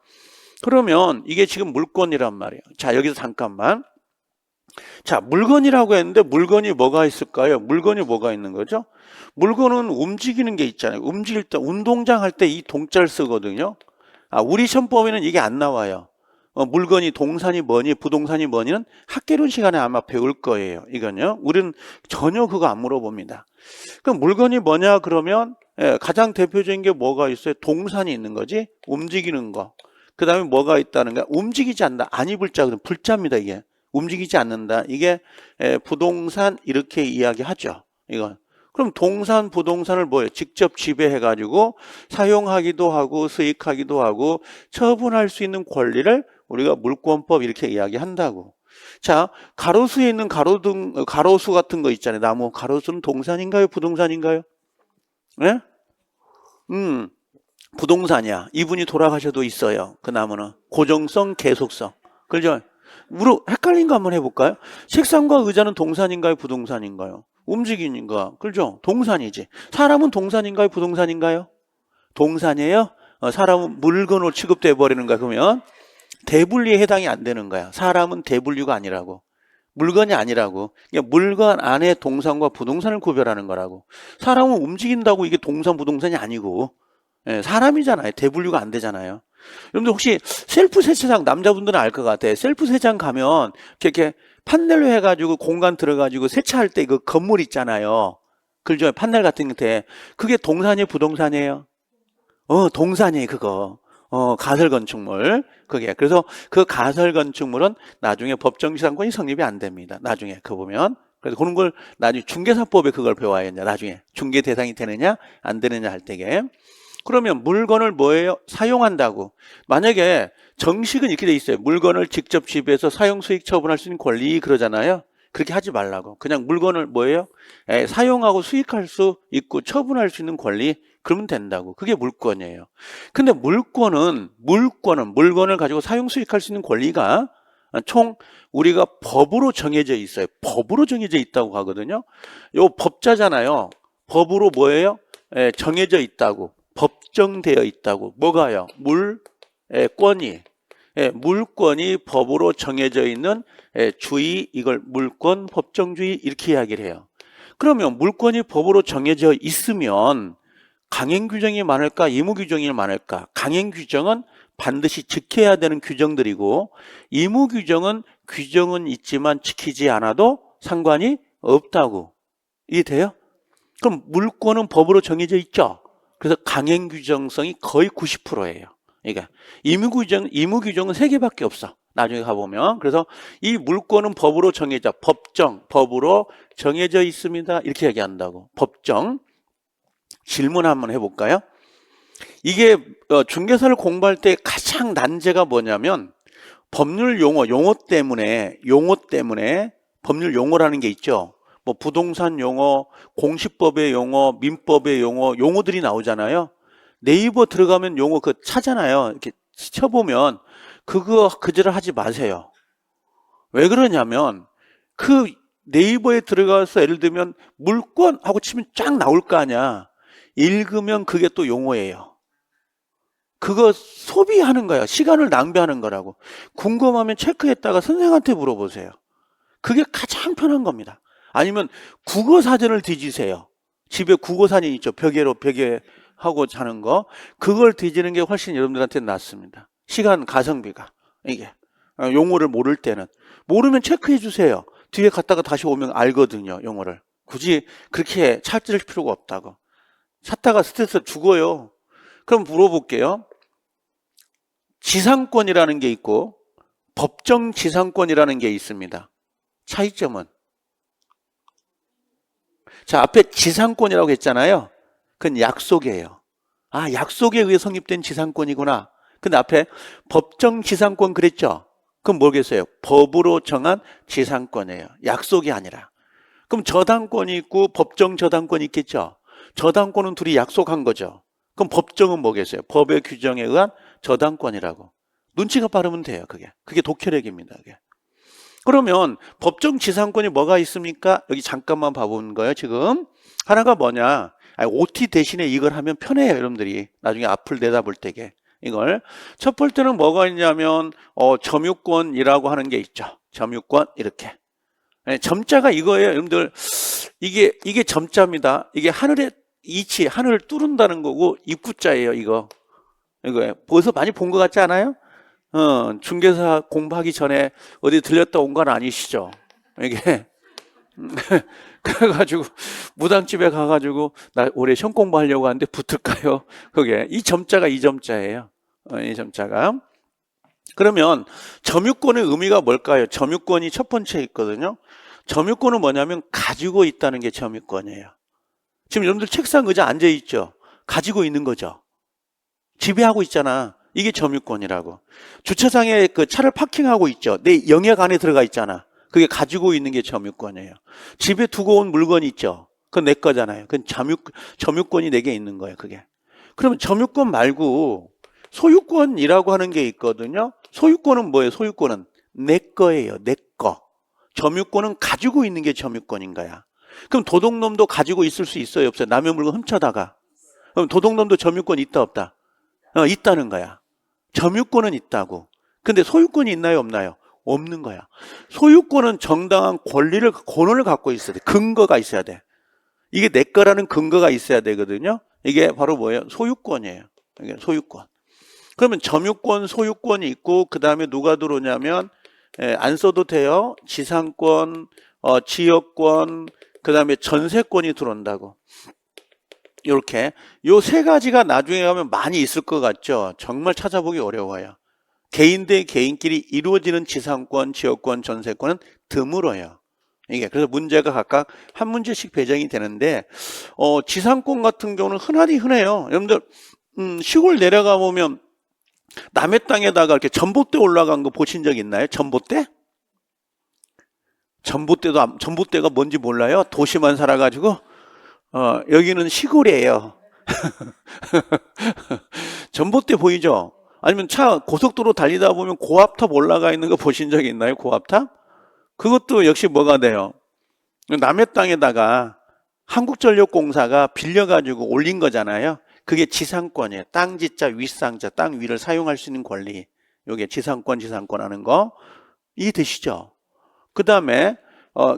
그러면 이게 지금 물건이란 말이에요. 자, 여기서 잠깐만. 자, 물건이라고 했는데 물건이 뭐가 있을까요? 물건이 뭐가 있는 거죠? 물건은 움직이는 게 있잖아요. 움직일 때 운동장 할 때 이 동자를 쓰거든요. 우리 시험 범위는 이게 안 나와요. 물건이 동산이 뭐니 부동산이 뭐니는 학개론 시간에 아마 배울 거예요. 이건요. 우리는 전혀 그거 안 물어봅니다. 그럼 물건이 뭐냐 그러면 가장 대표적인 게 뭐가 있어요? 동산이 있는 거지. 움직이는 거. 그 다음에 뭐가 있다는 거야? 움직이지 않는다. 아니 불자. 불자입니다. 이게. 움직이지 않는다. 이게 부동산 이렇게 이야기하죠. 이건. 그럼 동산, 부동산을 뭐예요? 직접 지배해가지고 사용하기도 하고 수익하기도 하고 처분할 수 있는 권리를 우리가 물권법 이렇게 이야기한다고. 자, 가로수에 있는 가로수 같은 거 있잖아요. 나무 가로수는 동산인가요? 부동산인가요? 네? 부동산이야. 이분이 돌아가셔도 있어요. 그 나무는. 고정성, 계속성. 그죠? 헷갈린 거 한번 해볼까요? 책상과 의자는 동산인가요? 부동산인가요? 움직이는가? 그죠? 동산이지. 사람은 동산인가요? 부동산인가요? 동산이에요? 사람은 물건으로 취급돼 버리는가? 그러면 대분리에 해당이 안 되는 거야. 사람은 대분류가 아니라고. 물건이 아니라고. 그러니까 물건 안에 동산과 부동산을 구별하는 거라고. 사람은 움직인다고 이게 동산, 부동산이 아니고 사람이잖아요. 대분류가 안 되잖아요. 여러분들 혹시 셀프 세차장 남자분들은 알 것 같아요. 셀프 세차장 가면 이렇게 판넬로 해가지고 공간 들어가지고 세차할 때 그 건물 있잖아요. 그죠? 판넬 같은 게 그게 동산이에요? 부동산이에요? 동산이에요. 그거. 가설 건축물. 그게. 그래서 그 가설 건축물은 나중에 법정지상권이 성립이 안 됩니다. 나중에 그 보면. 그래서 그런 걸 나중에 중개사법에 그걸 배워야 이제 나중에 중개 대상이 되느냐 안 되느냐 할 때게. 그러면 물건을 뭐예요? 사용한다고. 만약에 정식은 이렇게 돼 있어요. 물건을 직접 지배해서 사용 수익 처분할 수 있는 권리 그러잖아요. 그렇게 하지 말라고. 그냥 물건을 뭐예요? 사용하고 수익할 수 있고 처분할 수 있는 권리 그러면 된다고. 그게 물권이에요. 근데 물권은 물건을 가지고 사용 수익할 수 있는 권리가 총 우리가 법으로 정해져 있어요. 법으로 정해져 있다고 하거든요. 요 법자잖아요. 법으로 뭐예요? 정해져 있다고. 법정되어 있다고. 뭐가요? 물권이. 물권이 법으로 정해져 있는 주의, 이걸 물권, 법정주의 이렇게 이야기를 해요. 그러면 물권이 법으로 정해져 있으면 강행 규정이 많을까, 의무 규정이 많을까? 강행 규정은 반드시 지켜야 되는 규정들이고 의무 규정은 있지만 지키지 않아도 상관이 없다고. 이해돼요? 그럼 물권은 법으로 정해져 있죠. 그래서 강행 규정성이 거의 90%예요. 그러니까 의무 규정은 3개밖에 없어. 나중에 가보면. 그래서 이 물권은 법으로 정해져, 법으로 정해져 있습니다. 이렇게 얘기한다고. 법정. 질문 한번 해볼까요? 이게 중개사를 공부할 때 가장 난제가 뭐냐면 법률 용어 때문에 법률 용어라는 게 있죠. 뭐 부동산 용어, 공시법의 용어, 민법의 용어들이 나오잖아요. 네이버 들어가면 용어 그거 차잖아요. 이렇게 쳐보면 그거 그지를 하지 마세요. 왜 그러냐면 그 네이버에 들어가서 예를 들면 물권 하고 치면 쫙 나올 거 아니야. 읽으면 그게 또 용어예요. 그거 소비하는 거야. 시간을 낭비하는 거라고. 궁금하면 체크했다가 선생한테 물어보세요. 그게 가장 편한 겁니다. 아니면 국어사전을 뒤지세요. 집에 국어사전 있죠. 벽에 하고 자는 거. 그걸 뒤지는 게 훨씬 여러분들한테 낫습니다. 시간 가성비가. 이게 용어를 모를 때는. 모르면 체크해 주세요. 뒤에 갔다가 다시 오면 알거든요. 용어를. 굳이 그렇게 찾을 필요가 없다고. 찾다가 스트레스 죽어요. 그럼 물어볼게요. 지상권이라는 게 있고 법정 지상권이라는 게 있습니다. 차이점은? 자, 앞에 지상권이라고 했잖아요. 그건 약속이에요. 아, 약속에 의해 성립된 지상권이구나. 근데 앞에 법정 지상권 그랬죠? 그럼 뭐겠어요? 법으로 정한 지상권이에요. 약속이 아니라. 그럼 저당권이 있고 법정 저당권이 있겠죠? 저당권은 둘이 약속한 거죠. 그럼 법정은 뭐겠어요? 법의 규정에 의한 저당권이라고. 눈치가 빠르면 돼요, 그게. 그게 독혈액입니다, 그게. 그러면 법정 지상권이 뭐가 있습니까? 여기 잠깐만 봐보는 거예요, 지금. 하나가 뭐냐? OT 대신에 이걸 하면 편해요, 여러분들이. 나중에 앞을 내다볼 때게. 이걸. 첫 번째는 뭐가 있냐면, 점유권이라고 하는 게 있죠. 점유권, 이렇게. 점자가 이거예요, 여러분들. 이게 점자입니다. 이게 하늘의 이치, 하늘을 뚫는다는 거고, 입구자예요, 이거. 이거예요. 벌써 많이 본 것 같지 않아요? 중개사 공부하기 전에 어디 들렸다 온 건 아니시죠? 이게. 그래가지고, 무당집에 가가지고, 나 올해 시험 공부하려고 하는데 붙을까요? 그게. 이 점자가 이 점자예요. 이 점자가. 그러면 점유권의 의미가 뭘까요? 점유권이 첫 번째 있거든요. 점유권은 뭐냐면 가지고 있다는 게 점유권이에요. 지금 여러분들 책상 의자 앉아있죠? 가지고 있는 거죠. 지배하고 있잖아. 이게 점유권이라고. 주차장에 그 차를 파킹하고 있죠. 내 영역 안에 들어가 있잖아. 그게 가지고 있는 게 점유권이에요. 집에 두고 온 물건 있죠. 그건 내 거잖아요. 그건 점유권이 내게 있는 거예요. 그게. 그러면 점유권 말고 소유권이라고 하는 게 있거든요. 소유권은 뭐예요? 소유권은 내 거예요. 내 거. 점유권은 가지고 있는 게 점유권인 거야. 그럼 도둑놈도 가지고 있을 수 있어요? 없어요? 남의 물건 훔쳐다가. 그럼 도둑놈도 점유권 있다 없다? 있다는 거야. 점유권은 있다고. 근데 소유권이 있나요 없나요? 없는 거야. 소유권은 정당한 권한을 갖고 있어야 돼. 근거가 있어야 돼. 이게 내 거라는 근거가 있어야 되거든요. 이게 바로 뭐예요? 소유권이에요. 이게 소유권. 그러면 점유권, 소유권이 있고 그 다음에 누가 들어오냐면 안 써도 돼요. 지상권, 지역권, 그 다음에 전세권이 들어온다고. 이렇게 요 세 가지가 나중에 가면 많이 있을 것 같죠. 정말 찾아보기 어려워요. 개인 대 개인끼리 이루어지는 지상권, 지역권, 전세권은 드물어요. 이게 그래서 문제가 각각 한 문제씩 배정이 되는데 지상권 같은 경우는 흔하디 흔해요. 여러분들 시골 내려가 보면 남의 땅에다가 이렇게 전봇대 올라간 거 보신 적 있나요? 전봇대? 전봇대가 뭔지 몰라요? 도시만 살아가지고 여기는 시골이에요. 전봇대 보이죠? 아니면 차 고속도로 달리다 보면 고압탑 올라가 있는 거 보신 적 있나요? 고압탑? 그것도 역시 뭐가 돼요? 남의 땅에다가 한국전력공사가 빌려가지고 올린 거잖아요. 그게 지상권이에요. 땅지자, 윗상자, 땅 위를 사용할 수 있는 권리. 요게 지상권 하는 거. 이해되시죠? 그 다음에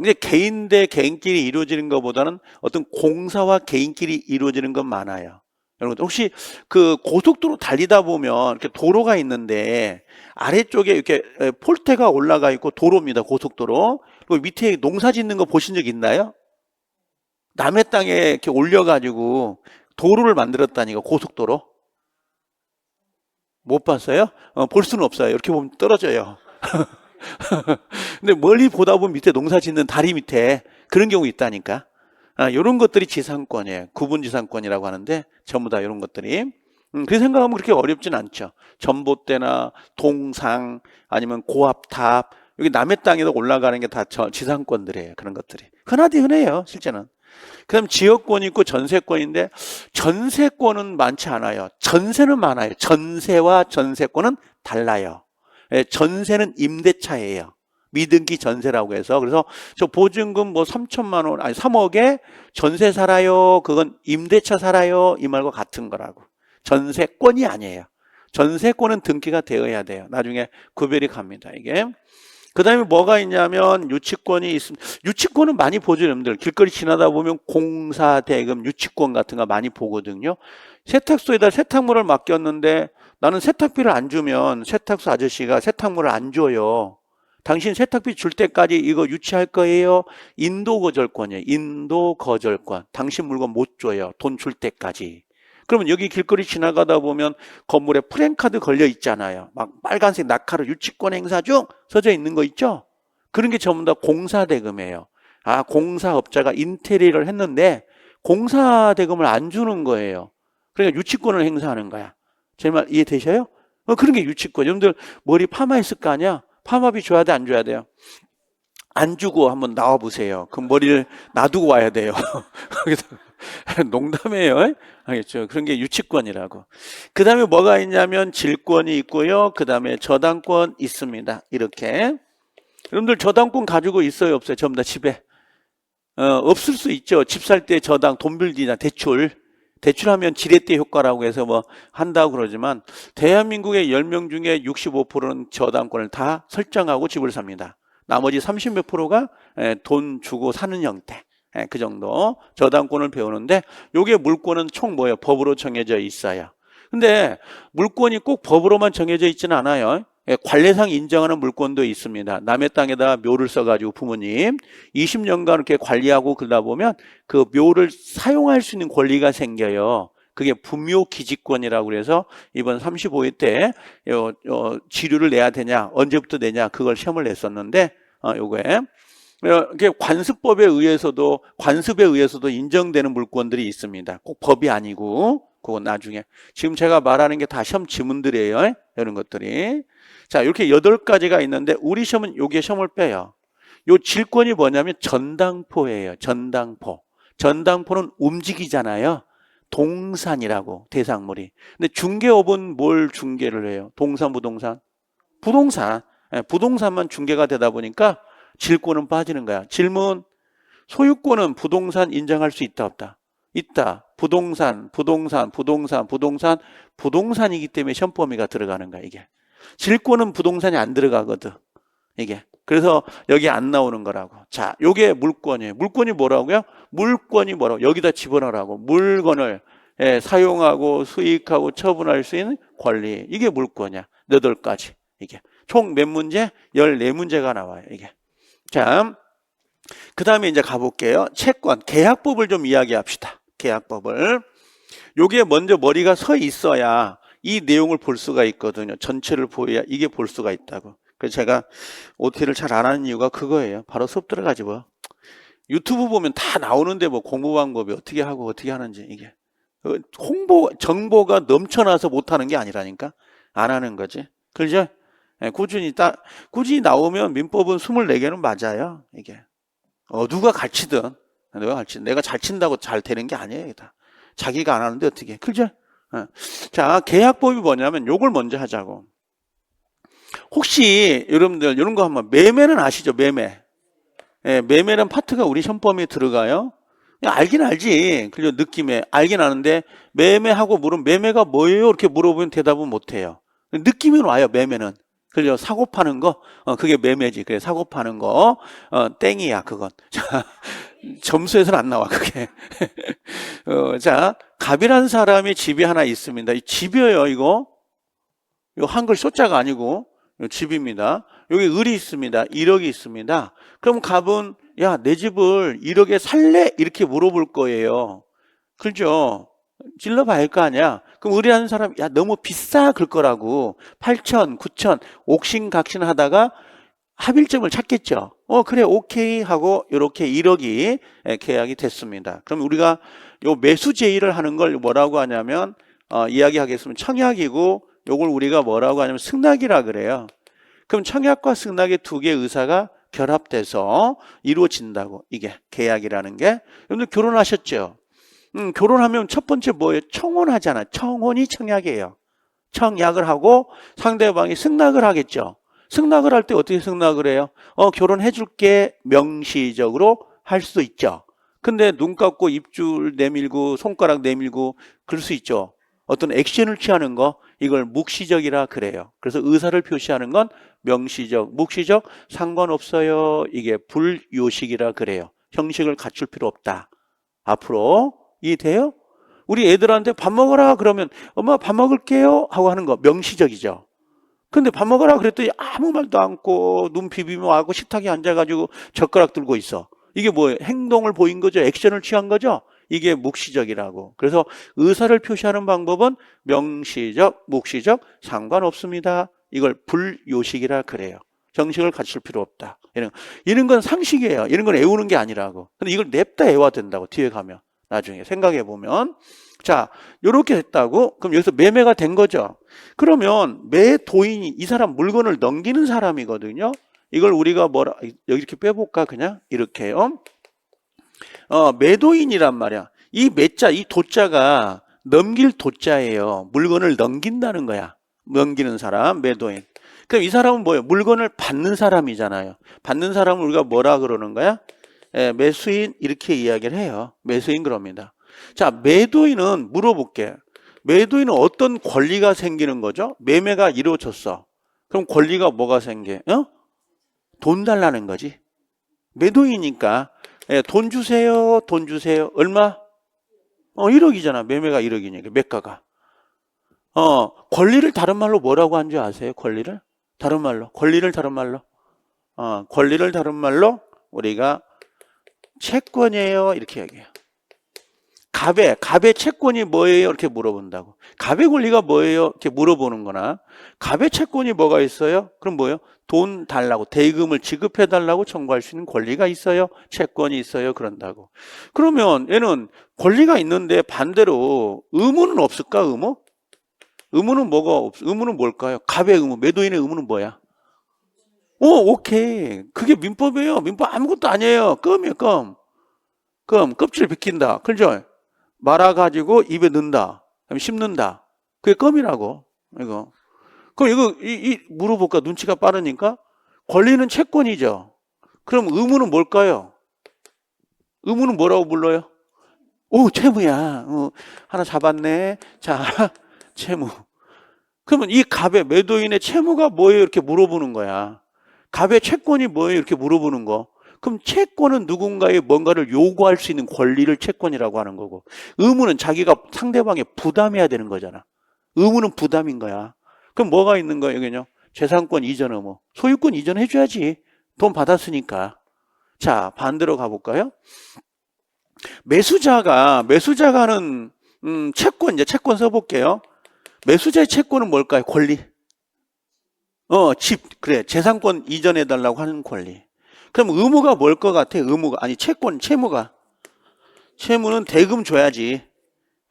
이제 개인 대 개인끼리 이루어지는 것보다는 어떤 공사와 개인끼리 이루어지는 건 많아요. 여러분 혹시 그 고속도로 달리다 보면 이렇게 도로가 있는데 아래쪽에 이렇게 폴대가 올라가 있고 도로입니다. 고속도로. 그리고 밑에 농사 짓는 거 보신 적 있나요? 남의 땅에 이렇게 올려가지고 도로를 만들었다니까, 고속도로. 못 봤어요? 볼 수는 없어요. 이렇게 보면 떨어져요. 근데 멀리 보다 보면 밑에 농사 짓는 다리 밑에 그런 경우 있다니까. 이런 것들이 지상권이에요. 구분지상권이라고 하는데 전부 다 이런 것들이. 그 생각하면 그렇게 어렵진 않죠. 전봇대나 동상 아니면 고압탑, 여기 남의 땅에도 올라가는 게 다 지상권들이에요. 그런 것들이. 흔하디 흔해요, 실제는. 그 다음 지역권이 있고 전세권인데 전세권은 많지 않아요. 전세는 많아요. 전세와 전세권은 달라요. 전세는 임대차예요. 미등기 전세라고 해서. 그래서 저 보증금 뭐 3천만 원, 아니 3억에 전세 살아요. 그건 임대차 살아요. 이 말과 같은 거라고. 전세권이 아니에요. 전세권은 등기가 되어야 돼요. 나중에 구별이 갑니다, 이게. 그 다음에 뭐가 있냐면 유치권이 있습니다. 유치권은 많이 보죠, 여러분들. 길거리 지나다 보면 공사, 대금, 유치권 같은 거 많이 보거든요. 세탁소에다 세탁물을 맡겼는데 나는 세탁비를 안 주면 세탁소 아저씨가 세탁물을 안 줘요. 당신 세탁비 줄 때까지 이거 유치할 거예요. 인도거절권이에요. 인도거절권. 당신 물건 못 줘요. 돈 줄 때까지. 그러면 여기 길거리 지나가다 보면 건물에 프랜카드 걸려 있잖아요. 막 빨간색 낙하로 유치권 행사 중 써져 있는 거 있죠? 그런 게 전부 다 공사대금이에요. 공사업자가 인테리어를 했는데 공사대금을 안 주는 거예요. 그러니까 유치권을 행사하는 거야. 제 말 이해되셔요? 그런 게 유치권. 여러분들 머리 파마했을 거 아니야? 파마비 줘야 돼, 안 줘야 돼요? 안 주고 한번 나와 보세요. 그럼 머리를 놔두고 와야 돼요. 농담이에요. 알겠죠? 그런 게 유치권이라고. 그 다음에 뭐가 있냐면 질권이 있고요. 그 다음에 저당권 있습니다. 이렇게. 여러분들 저당권 가지고 있어요, 없어요? 전부 다 집에. 없을 수 있죠. 집 살 때 저당, 돈 빌리나 대출. 대출하면 지렛대 효과라고 해서 뭐 한다고 그러지만 대한민국의 10명 중에 65%는 저당권을 다 설정하고 집을 삽니다. 나머지 30몇 프로가 돈 주고 사는 형태. 그 정도 저당권을 배우는데 요게 물권은 총 뭐예요? 법으로 정해져 있어요. 근데 물권이 꼭 법으로만 정해져 있지는 않아요. 관례상 인정하는 물권도 있습니다. 남의 땅에다 묘를 써가지고 부모님 20년간 이렇게 관리하고 그러다 보면 그 묘를 사용할 수 있는 권리가 생겨요. 그게 분묘기지권이라고 그래서 이번 35회 때 지류를 내야 되냐, 언제부터 내냐, 그걸 시험을 냈었는데 요거에 관습법에 의해서도 관습에 의해서도 인정되는 물권들이 있습니다. 꼭 법이 아니고 그건 나중에. 지금 제가 말하는 게 다 시험 지문들이에요. 이런 것들이. 자, 이렇게 8가지가 있는데 우리 시험은 요게 시험을 빼요. 요 질권이 뭐냐면 전당포예요. 전당포. 전당포는 움직이잖아요. 동산이라고, 대상물이. 근데 중개업은 뭘 중개를 해요? 동산, 부동산? 부동산. 부동산만 중개가 되다 보니까 질권은 빠지는 거야. 질문. 소유권은 부동산 인정할 수 있다, 없다? 있다. 부동산이기 때문에 시험 범위가 들어가는 거야, 이게. 질권은 부동산이 안 들어가거든, 이게. 그래서 여기 안 나오는 거라고. 자, 요게 물권이에요. 물권이 뭐라고요? 물권이 뭐라고? 여기다 집어넣으라고. 물건을 사용하고 수익하고 처분할 수 있는 권리. 이게 물권이야. 8가지. 이게. 총 몇 문제? 14문제가 나와요, 이게. 자, 그 다음에 이제 가볼게요. 채권, 계약법을 좀 이야기합시다. 계약법을. 요게 먼저 머리가 서 있어야 이 내용을 볼 수가 있거든요. 전체를 보여야 이게 볼 수가 있다고. 그래서 제가 OT를 잘 안 하는 이유가 그거예요. 바로 수업 들어가지 뭐. 유튜브 보면 다 나오는데 뭐 공부 방법이 어떻게 하고 어떻게 하는지 이게. 정보가 넘쳐나서 못하는 게 아니라니까. 안 하는 거지. 그죠? 예, 꾸준히 나오면 민법은 24개는 맞아요. 이게. 누가 가르치든, 내가 잘 친다고 잘 되는 게 아니에요. 다. 자기가 안 하는데 어떻게. 그죠? 자, 계약법이 뭐냐면 요걸 먼저 하자고. 혹시 여러분들 이런 거 한번 매매는 아시죠? 매매. 예, 매매는 파트가 우리 시험범위에 들어가요. 알긴 알지. 그죠? 느낌에 알긴 아는데 매매하고 매매가 뭐예요? 이렇게 물어보면 대답은 못 해요. 느낌이 와요. 매매는. 그죠? 사고 파는 거, 그게 매매지. 그래, 사고 파는 거, 땡이야, 그건. 자, 점수에서는 안 나와, 그게. 자, 갑이라는 사람이 집이 하나 있습니다. 이 집이에요, 이거. 이거 한글 소자가 아니고, 집입니다. 여기 을이 있습니다. 1억이 있습니다. 그럼 갑은, 야, 내 집을 1억에 살래? 이렇게 물어볼 거예요. 그죠? 질러봐야 할 거 아니야. 그럼 의뢰하는 사람, 야, 너무 비싸, 그럴 거라고. 8천, 9천, 옥신각신 하다가 합일점을 찾겠죠. 그래, 오케이 하고, 요렇게 1억이 계약이 됐습니다. 그럼 우리가 요 매수 제의를 하는 걸 뭐라고 하냐면, 이야기하겠으면 청약이고, 요걸 우리가 뭐라고 하냐면 승낙이라 그래요. 그럼 청약과 승낙의 두 개의 의사가 결합돼서 이루어진다고. 이게 계약이라는 게. 여러분들 결혼하셨죠? 결혼하면 첫 번째 뭐예요? 청혼하잖아. 청혼이 청약이에요. 청약을 하고 상대방이 승낙을 하겠죠. 승낙을 할 때 어떻게 승낙을 해요? 결혼해 줄게 명시적으로 할 수도 있죠. 근데 눈 감고 입줄 내밀고 손가락 내밀고 그럴 수 있죠. 어떤 액션을 취하는 거 이걸 묵시적이라 그래요. 그래서 의사를 표시하는 건 명시적, 묵시적 상관없어요. 이게 불요식이라 그래요. 형식을 갖출 필요 없다. 앞으로 이해돼요? 우리 애들한테 밥 먹어라 그러면 엄마 밥 먹을게요 하고 하는 거 명시적이죠. 근데 밥 먹어라 그랬더니 아무 말도 않고 눈 비비며 하고 식탁에 앉아가지고 젓가락 들고 있어. 이게 뭐예요? 행동을 보인 거죠. 액션을 취한 거죠. 이게 묵시적이라고. 그래서 의사를 표시하는 방법은 명시적, 묵시적 상관없습니다. 이걸 불요식이라 그래요. 정식을 갖출 필요 없다. 이런 건 상식이에요. 이런 건 애우는 게 아니라고. 근데 이걸 냅다 애워야 된다고. 뒤에 가면 나중에 생각해 보면. 자, 요렇게 됐다고. 그럼 여기서 매매가 된 거죠. 그러면 매도인이 이 사람 물건을 넘기는 사람이거든요. 이걸 우리가 여기 이렇게 빼볼까? 그냥 이렇게요. 매도인이란 말이야. 이 매자, 이 도자가 넘길 도자예요. 물건을 넘긴다는 거야. 넘기는 사람, 매도인. 그럼 이 사람은 뭐예요? 물건을 받는 사람이잖아요. 받는 사람을 우리가 뭐라 그러는 거야? 매수인 이렇게 이야기를 해요. 매수인 그럽니다. 자, 매도인은 물어볼게. 매도인은 어떤 권리가 생기는 거죠? 매매가 이루어졌어. 그럼 권리가 뭐가 생겨? 돈 달라는 거지. 매도이니까 돈 주세요. 돈 주세요. 얼마? 1억이잖아. 매매가 1억이니까 매가가. 권리를 다른 말로 뭐라고 한 줄 아세요? 권리를? 다른 말로. 권리를 다른 말로. 권리를 다른 말로 우리가 채권이에요. 이렇게 얘기해요. 갑의 채권이 뭐예요? 이렇게 물어본다고. 갑의 권리가 뭐예요? 이렇게 물어보는 거나 갑의 채권이 뭐가 있어요? 그럼 뭐예요? 돈 달라고 대금을 지급해 달라고 청구할 수 있는 권리가 있어요. 채권이 있어요. 그런다고. 그러면 얘는 권리가 있는데 반대로 의무는 없을까? 의무? 의무는 의무는 뭘까요? 갑의 의무, 매도인의 의무는 뭐야? 오케이. 그게 민법이에요. 민법 아무것도 아니에요. 껌이에요. 껌. 껍질 벗긴다. 그죠? 말아가지고 입에 넣는다. 그럼 씹는다. 그게 껌이라고. 이거. 그럼 이거 물어볼까? 눈치가 빠르니까. 권리는 채권이죠. 그럼 의무는 뭘까요? 의무는 뭐라고 불러요? 채무야. 하나 잡았네. 자, 채무. 그러면 이 갑의 매도인의 채무가 뭐예요? 이렇게 물어보는 거야. 갑의 채권이 뭐예요? 이렇게 물어보는 거. 그럼 채권은 누군가의 뭔가를 요구할 수 있는 권리를 채권이라고 하는 거고, 의무는 자기가 상대방에 부담해야 되는 거잖아. 의무는 부담인 거야. 그럼 뭐가 있는 거예요? 여기는요. 재산권 이전 의무. 소유권 이전해줘야지. 돈 받았으니까. 자, 반대로 가볼까요? 매수자가 하는 채권, 이제 채권 써볼게요. 매수자의 채권은 뭘까요? 권리. 집, 그래. 재산권 이전해달라고 하는 권리. 그럼 의무가 뭘 것 같아? 의무가. 아니, 채권, 채무가. 채무는 대금 줘야지.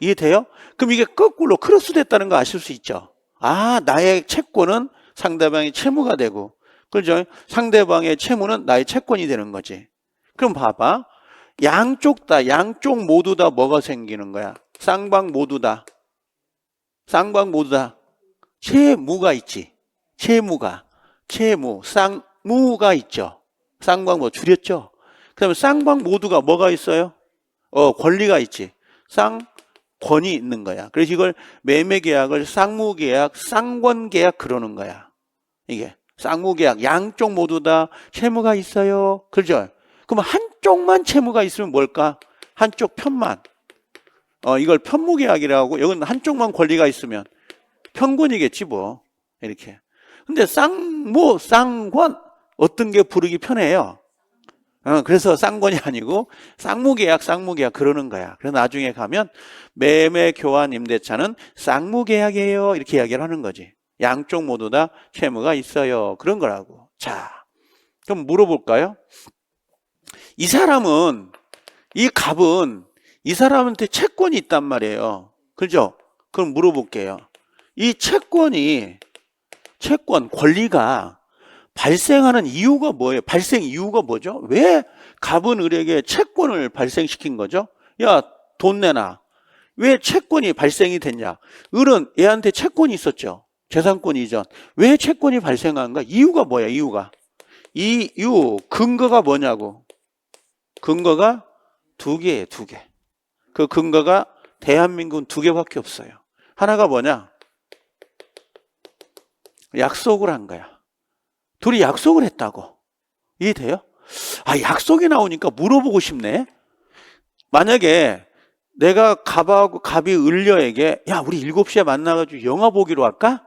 이해돼요? 그럼 이게 거꾸로 크로스 됐다는 거 아실 수 있죠? 아, 나의 채권은 상대방의 채무가 되고, 그렇죠? 상대방의 채무는 나의 채권이 되는 거지. 그럼 봐봐. 양쪽 모두 다 뭐가 생기는 거야? 쌍방 모두 다. 채무가 있지. 채무, 쌍무가 있죠. 쌍방 뭐 줄였죠? 그다음에 쌍방 모두가 뭐가 있어요? 권리가 있지. 쌍권이 있는 거야. 그래서 이걸 매매계약을 쌍무계약, 쌍권계약 그러는 거야. 이게 쌍무계약, 양쪽 모두 다 채무가 있어요. 그렇죠? 그럼 한쪽만 채무가 있으면 뭘까? 한쪽 편만. 이걸 편무계약이라고. 여기는 한쪽만 권리가 있으면 편권이겠지 뭐. 이렇게. 근데 쌍무, 쌍권 어떤 게 부르기 편해요. 그래서 쌍권이 아니고 쌍무계약 그러는 거야. 그래서 나중에 가면 매매 교환 임대차는 쌍무계약이에요. 이렇게 이야기를 하는 거지. 양쪽 모두 다 채무가 있어요. 그런 거라고. 자, 그럼 물어볼까요? 이 사람은, 이 갑은 이 사람한테 채권이 있단 말이에요. 그죠? 그럼 물어볼게요. 이 권리가 발생하는 이유가 뭐예요? 발생 이유가 뭐죠? 왜 갑은 을에게 채권을 발생시킨 거죠? 야, 돈 내놔. 왜 채권이 발생이 됐냐? 을은 얘한테 채권이 있었죠. 재산권 이전. 왜 채권이 발생한가? 이유가 뭐야, 이유가? 근거가 뭐냐고. 근거가 두 개예요, 두 개. 그 근거가 대한민국은 두 개밖에 없어요. 하나가 뭐냐? 약속을 한 거야. 둘이 약속을 했다고. 이해돼요? 아, 약속이 나오니까 물어보고 싶네. 만약에 내가 갑이 을려에게 야, 우리 7시에 만나가지고 영화 보기로 할까?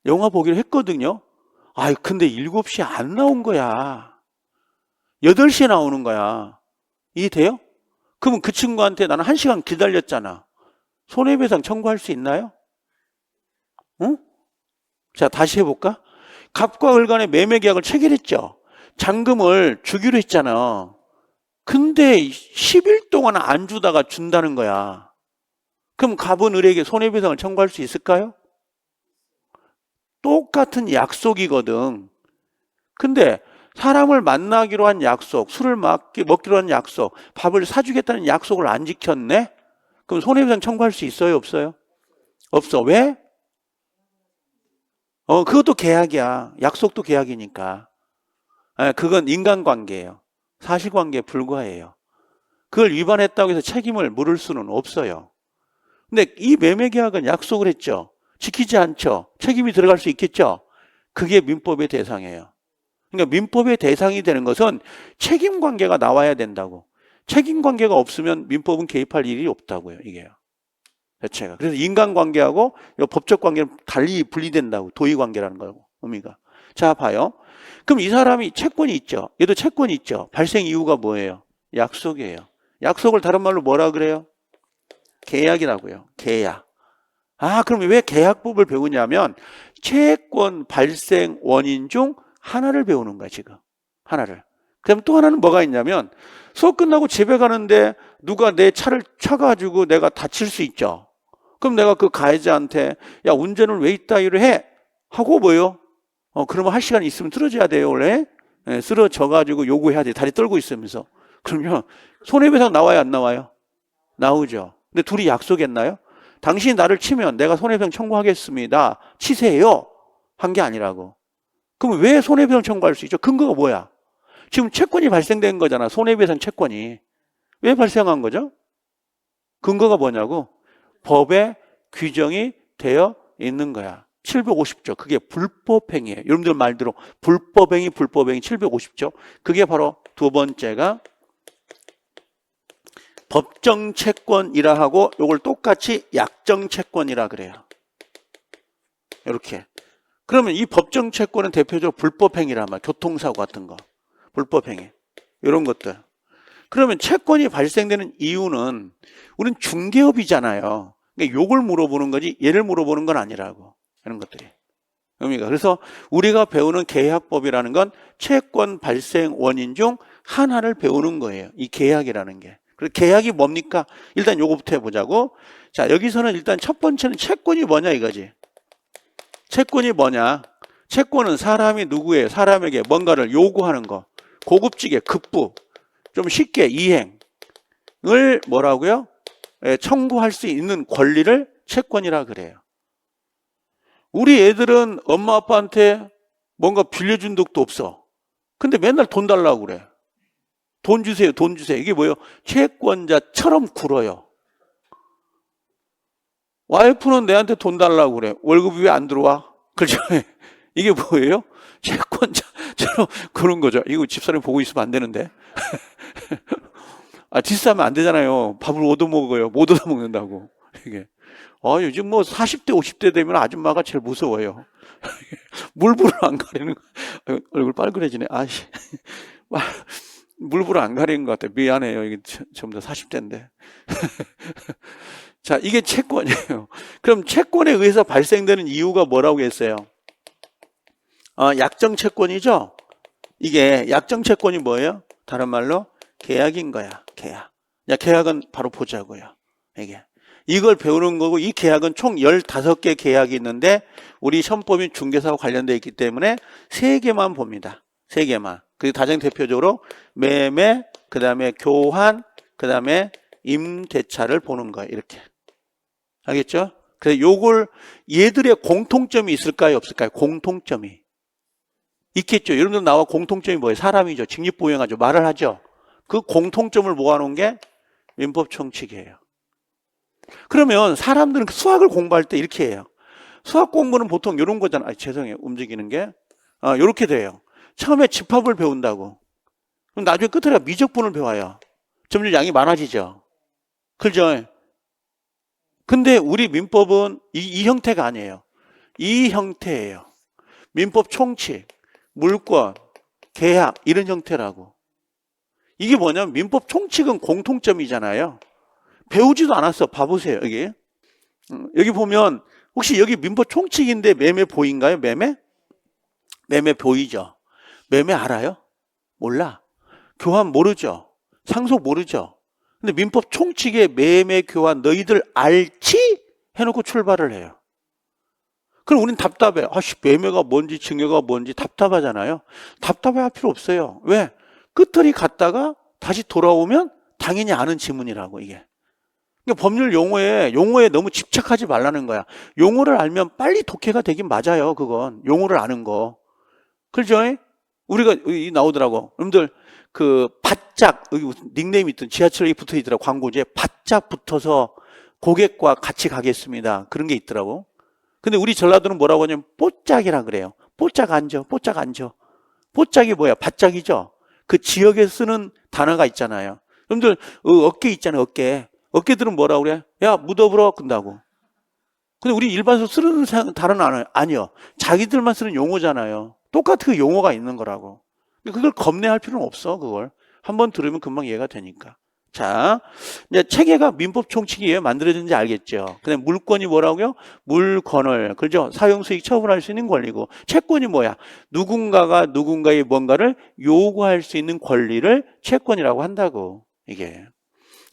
영화 보기로 했거든요. 아, 근데 7시에 안 나온 거야. 8시에 나오는 거야. 이해돼요? 그러면 그 친구한테 나는 1시간 기다렸잖아. 손해배상 청구할 수 있나요? 응? 자, 다시 해볼까? 갑과 을 간의 매매계약을 체결했죠. 잔금을 주기로 했잖아. 근데 10일 동안 안 주다가 준다는 거야. 그럼 갑은 을에게 손해배상을 청구할 수 있을까요? 똑같은 약속이거든. 근데 사람을 만나기로 한 약속, 술을 먹기로 한 약속, 밥을 사주겠다는 약속을 안 지켰네? 그럼 손해배상 청구할 수 있어요, 없어요? 없어. 왜? 그것도 계약이야. 약속도 계약이니까. 그건 인간관계예요. 사실관계에 불과해요. 그걸 위반했다고 해서 책임을 물을 수는 없어요. 근데 이 매매계약은 약속을 했죠. 지키지 않죠. 책임이 들어갈 수 있겠죠. 그게 민법의 대상이에요. 그러니까 민법의 대상이 되는 것은 책임관계가 나와야 된다고. 책임관계가 없으면 민법은 개입할 일이 없다고요. 이게요. 자체가. 그래서 인간관계하고 법적 관계는 달리 분리된다고. 도의관계라는 거고. 의미가. 자, 봐요. 그럼 이 사람이 채권이 있죠. 얘도 채권이 있죠. 발생 이유가 뭐예요? 약속이에요. 약속을 다른 말로 뭐라 그래요? 계약이라고요. 계약. 아, 그럼 왜 계약법을 배우냐면 채권 발생 원인 중 하나를 배우는 거야, 지금. 하나를. 그럼 또 하나는 뭐가 있냐면 수업 끝나고 집에 가는데 누가 내 차를 쳐가지고 내가 다칠 수 있죠. 그럼 내가 그 가해자한테 야, 운전을 왜 이따위로 해? 하고 뭐요? 그러면 할 시간 있으면 쓰러져야 돼요, 원래. 쓰러져가지고 요구해야 돼. 다리 떨고 있으면서. 그러면 손해배상 나와요, 안 나와요? 나오죠. 근데 둘이 약속했나요? 당신이 나를 치면 내가 손해배상 청구하겠습니다. 치세요. 한 게 아니라고. 그럼 왜 손해배상 청구할 수 있죠? 근거가 뭐야? 지금 채권이 발생된 거잖아. 손해배상 채권이. 왜 발생한 거죠? 근거가 뭐냐고? 법에 규정이 되어 있는 거야. 750조. 그게 불법행위예요. 여러분들 말대로 불법행위 750조. 그게 바로 두 번째가 법정채권이라 하고 이걸 똑같이 약정채권이라 그래요. 이렇게. 그러면 이 법정채권은 대표적으로 불법행위란 말이야. 교통사고 같은 거. 불법행위. 이런 것들. 그러면 채권이 발생되는 이유는 우린 중개업이잖아요. 그러니까 요걸 물어보는 거지 얘를 물어보는 건 아니라고 하는 것들이 의미가. 그래서 우리가 배우는 계약법이라는 건 채권 발생 원인 중 하나를 배우는 거예요. 이 계약이라는 게. 그래서 계약이 뭡니까? 일단 요거부터 해보자고. 자, 여기서는 일단 첫 번째는 채권이 뭐냐 이거지. 채권이 뭐냐? 채권은 사람이 누구예요? 사람에게 뭔가를 요구하는 거. 고급지게 급부 좀 쉽게 이행을 뭐라고요? 청구할 수 있는 권리를 채권이라 그래요. 우리 애들은 엄마 아빠한테 뭔가 빌려준 적도 없어. 근데 맨날 돈 달라고 그래. 돈 주세요, 돈 주세요. 이게 뭐예요? 채권자처럼 굴어요. 와이프는 내한테 돈 달라고 그래. 월급이 왜 안 들어와? 그렇죠? 이게 뭐예요? 채권자처럼 그런 거죠. 이거 집사람이 보고 있으면 안 되는데. 뒷싸면 안 되잖아요. 밥을 얻어먹어요. 못 얻어먹는다고. 이게. 요즘 뭐 40대, 50대 되면 아줌마가 제일 무서워요. 물불을 안 가리는 거. 얼굴 빨그레지네. 물불을 안 가리는 것 같아요. 미안해요. 이게 전부 다 40대인데. 자, 이게 채권이에요. 그럼 채권에 의해서 발생되는 이유가 뭐라고 했어요? 약정 채권이죠? 이게 약정 채권이 뭐예요? 다른 말로 계약인 거야. 계약. 계약은 바로 보자고요. 이걸 배우는 거고, 이 계약은 총 15개 계약이 있는데 우리 시험법인 중개사와 관련되어 있기 때문에 3개만 봅니다. 3개만. 그리고 가장 대표적으로 매매, 그 다음에 교환, 그 다음에 임대차를 보는 거예요. 이렇게. 알겠죠? 그래서 요걸 얘들의 공통점이 있을까요? 없을까요? 공통점이 있겠죠. 여러분들 나와 공통점이 뭐예요? 사람이죠. 직립보행하죠. 말을 하죠. 그 공통점을 모아놓은 게 민법 총칙이에요. 그러면 사람들은 수학을 공부할 때 이렇게 해요. 수학 공부는 보통 이런 거잖아요. 죄송해요. 움직이는 게. 이렇게 돼요. 처음에 집합을 배운다고. 그럼 나중에 끝에 미적분을 배워요. 점점 양이 많아지죠. 그죠? 근데 우리 민법은 이 형태가 아니에요. 이 형태예요. 민법 총칙, 물권, 계약 이런 형태라고. 이게 뭐냐면 민법 총칙은 공통점이잖아요. 배우지도 않았어. 봐보세요. 여기 보면 혹시 여기 민법 총칙인데 매매 보인가요? 매매? 매매 보이죠? 매매 알아요? 몰라. 교환 모르죠? 상속 모르죠? 근데 민법 총칙에 매매 교환 너희들 알지? 해놓고 출발을 해요. 그럼 우린 답답해. 매매가 뭔지 증여가 뭔지 답답하잖아요. 답답할 필요 없어요. 왜? 끝들이 갔다가 다시 돌아오면 당연히 아는 지문이라고 이게. 그러니까 법률 용어에 너무 집착하지 말라는 거야. 용어를 알면 빨리 독해가 되긴 맞아요. 그건 용어를 아는 거. 그렇죠? 우리가 나오더라고. 여러분들 바짝 여기 닉네임이 있던 지하철에 붙어 있더라고. 광고지에 바짝 붙어서 고객과 같이 가겠습니다. 그런 게 있더라고. 근데 우리 전라도는 뭐라고 하냐면 뽀짝이라 그래요. 뽀짝 앉아. 뽀짝 앉아. 뽀짝이 뭐야? 바짝이죠. 그 지역에 쓰는 단어가 있잖아요. 여러분들 어깨 있잖아요. 어깨들은 뭐라고 그래? 야 묻어불어 근다고. 근데 우리 일반적으로 쓰는 단어는 아니요. 자기들만 쓰는 용어잖아요. 똑같은 그 용어가 있는 거라고. 그걸 겁내할 필요는 없어. 그걸 한번 들으면 금방 이해가 되니까. 자, 이제 체계가 민법 총칙이에요. 만들어진지 알겠죠. 근데 물권이 뭐라고요? 물권을, 그죠? 사용수익 처분할 수 있는 권리고, 채권이 뭐야? 누군가가 누군가의 뭔가를 요구할 수 있는 권리를 채권이라고 한다고. 이게.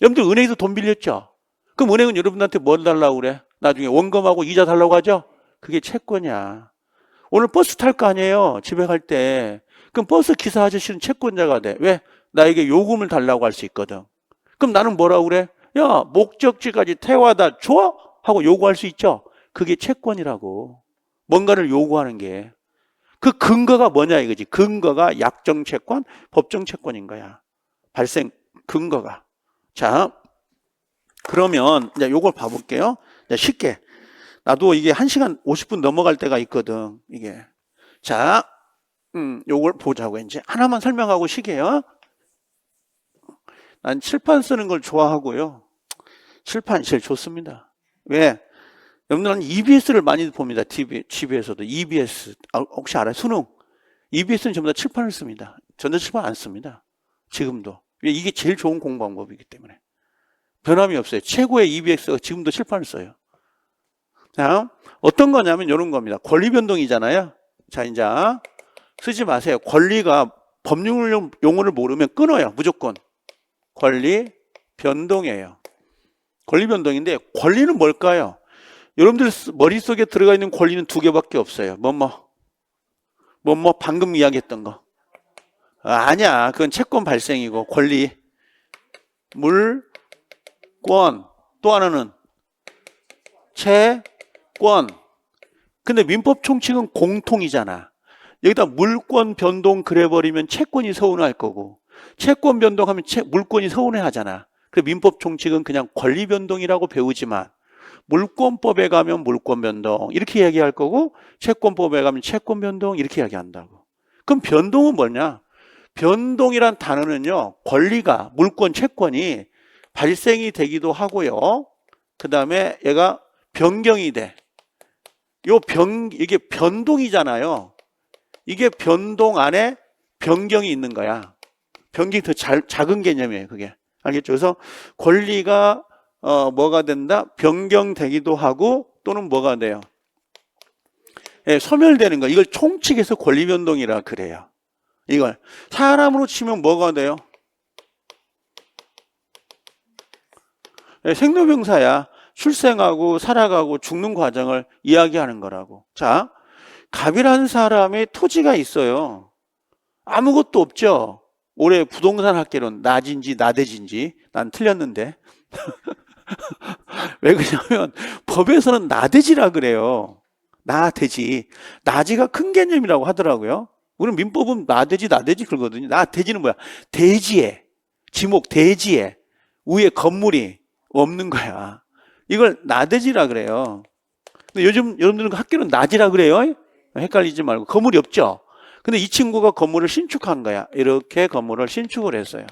여러분들 은행에서 돈 빌렸죠? 그럼 은행은 여러분들한테 뭘 달라고 그래? 나중에 원금하고 이자 달라고 하죠? 그게 채권이야. 오늘 버스 탈 거 아니에요? 집에 갈 때. 그럼 버스 기사 아저씨는 채권자가 돼. 왜? 나에게 요금을 달라고 할 수 있거든. 그럼 나는 뭐라고 그래? 야, 목적지까지 태워다 줘? 하고 요구할 수 있죠? 그게 채권이라고. 뭔가를 요구하는 게. 그 근거가 뭐냐 이거지. 근거가 약정 채권, 법정 채권인 거야. 발생 근거가. 자, 그러면 이제 요걸 봐볼게요. 이제 쉽게. 나도 이게 1시간 50분 넘어갈 때가 있거든. 이게. 자, 요걸 보자고 이제. 하나만 설명하고 쉬게요. 난 칠판 쓰는 걸 좋아하고요. 칠판 제일 좋습니다. 왜? 여러분들은 EBS를 많이 봅니다. TV에서도. EBS. 혹시 알아요? 수능. EBS는 전부 다 칠판을 씁니다. 전자칠판 안 씁니다. 지금도. 이게 제일 좋은 공부 방법이기 때문에. 변함이 없어요. 최고의 EBX가 지금도 칠판을 써요. 자, 어떤 거냐면 이런 겁니다. 권리 변동이잖아요. 자, 이제 쓰지 마세요. 권리가 법률 용어를 모르면 끊어요. 무조건. 권리 변동이에요. 권리 변동인데 권리는 뭘까요? 여러분들 머릿속에 들어가 있는 권리는 두 개밖에 없어요. 방금 이야기했던 거. 아니야. 그건 채권 발생이고 권리 물권 또 하나는 채권. 근데 민법 총칙은 공통이잖아. 여기다 물권 변동 그래버리면 채권이 서운할 거고 채권 변동하면 물권이 서운해 하잖아. 그래서 민법 총칙은 그냥 권리 변동이라고 배우지만 물권법에 가면 물권 변동 이렇게 이야기할 거고 채권법에 가면 채권 변동 이렇게 이야기한다고. 그럼 변동은 뭐냐? 변동이란 단어는요. 권리가 물권 채권이 발생이 되기도 하고요. 그 다음에 얘가 변경이 돼. 이게 변동이잖아요. 이게 변동 안에 변경이 있는 거야. 변경이 더 작은 개념이에요, 그게. 알겠죠? 그래서 권리가 뭐가 된다? 변경되기도 하고 또는 뭐가 돼요? 예, 소멸되는 거. 이걸 총칙에서 권리 변동이라 그래요. 이걸 사람으로 치면 뭐가 돼요? 예, 생로병사야. 출생하고 살아가고 죽는 과정을 이야기하는 거라고. 자, 갑이라는 사람의 토지가 있어요. 아무것도 없죠. 올해 부동산 학개론 나진지 나대진지 난 틀렸는데 왜 그러냐면 법에서는 나대지라 그래요. 나대지. 나지가 큰 개념이라고 하더라고요. 우리는 민법은 나대지 그러거든요. 나대지는 뭐야? 대지에 지목 대지에 위에 건물이 없는 거야. 이걸 나대지라 그래요. 근데 요즘 여러분들은 학교는 나지라 그래요. 헷갈리지 말고. 건물이 없죠. 근데 이 친구가 건물을 신축한 거야. 이렇게 건물을 신축을 했어요.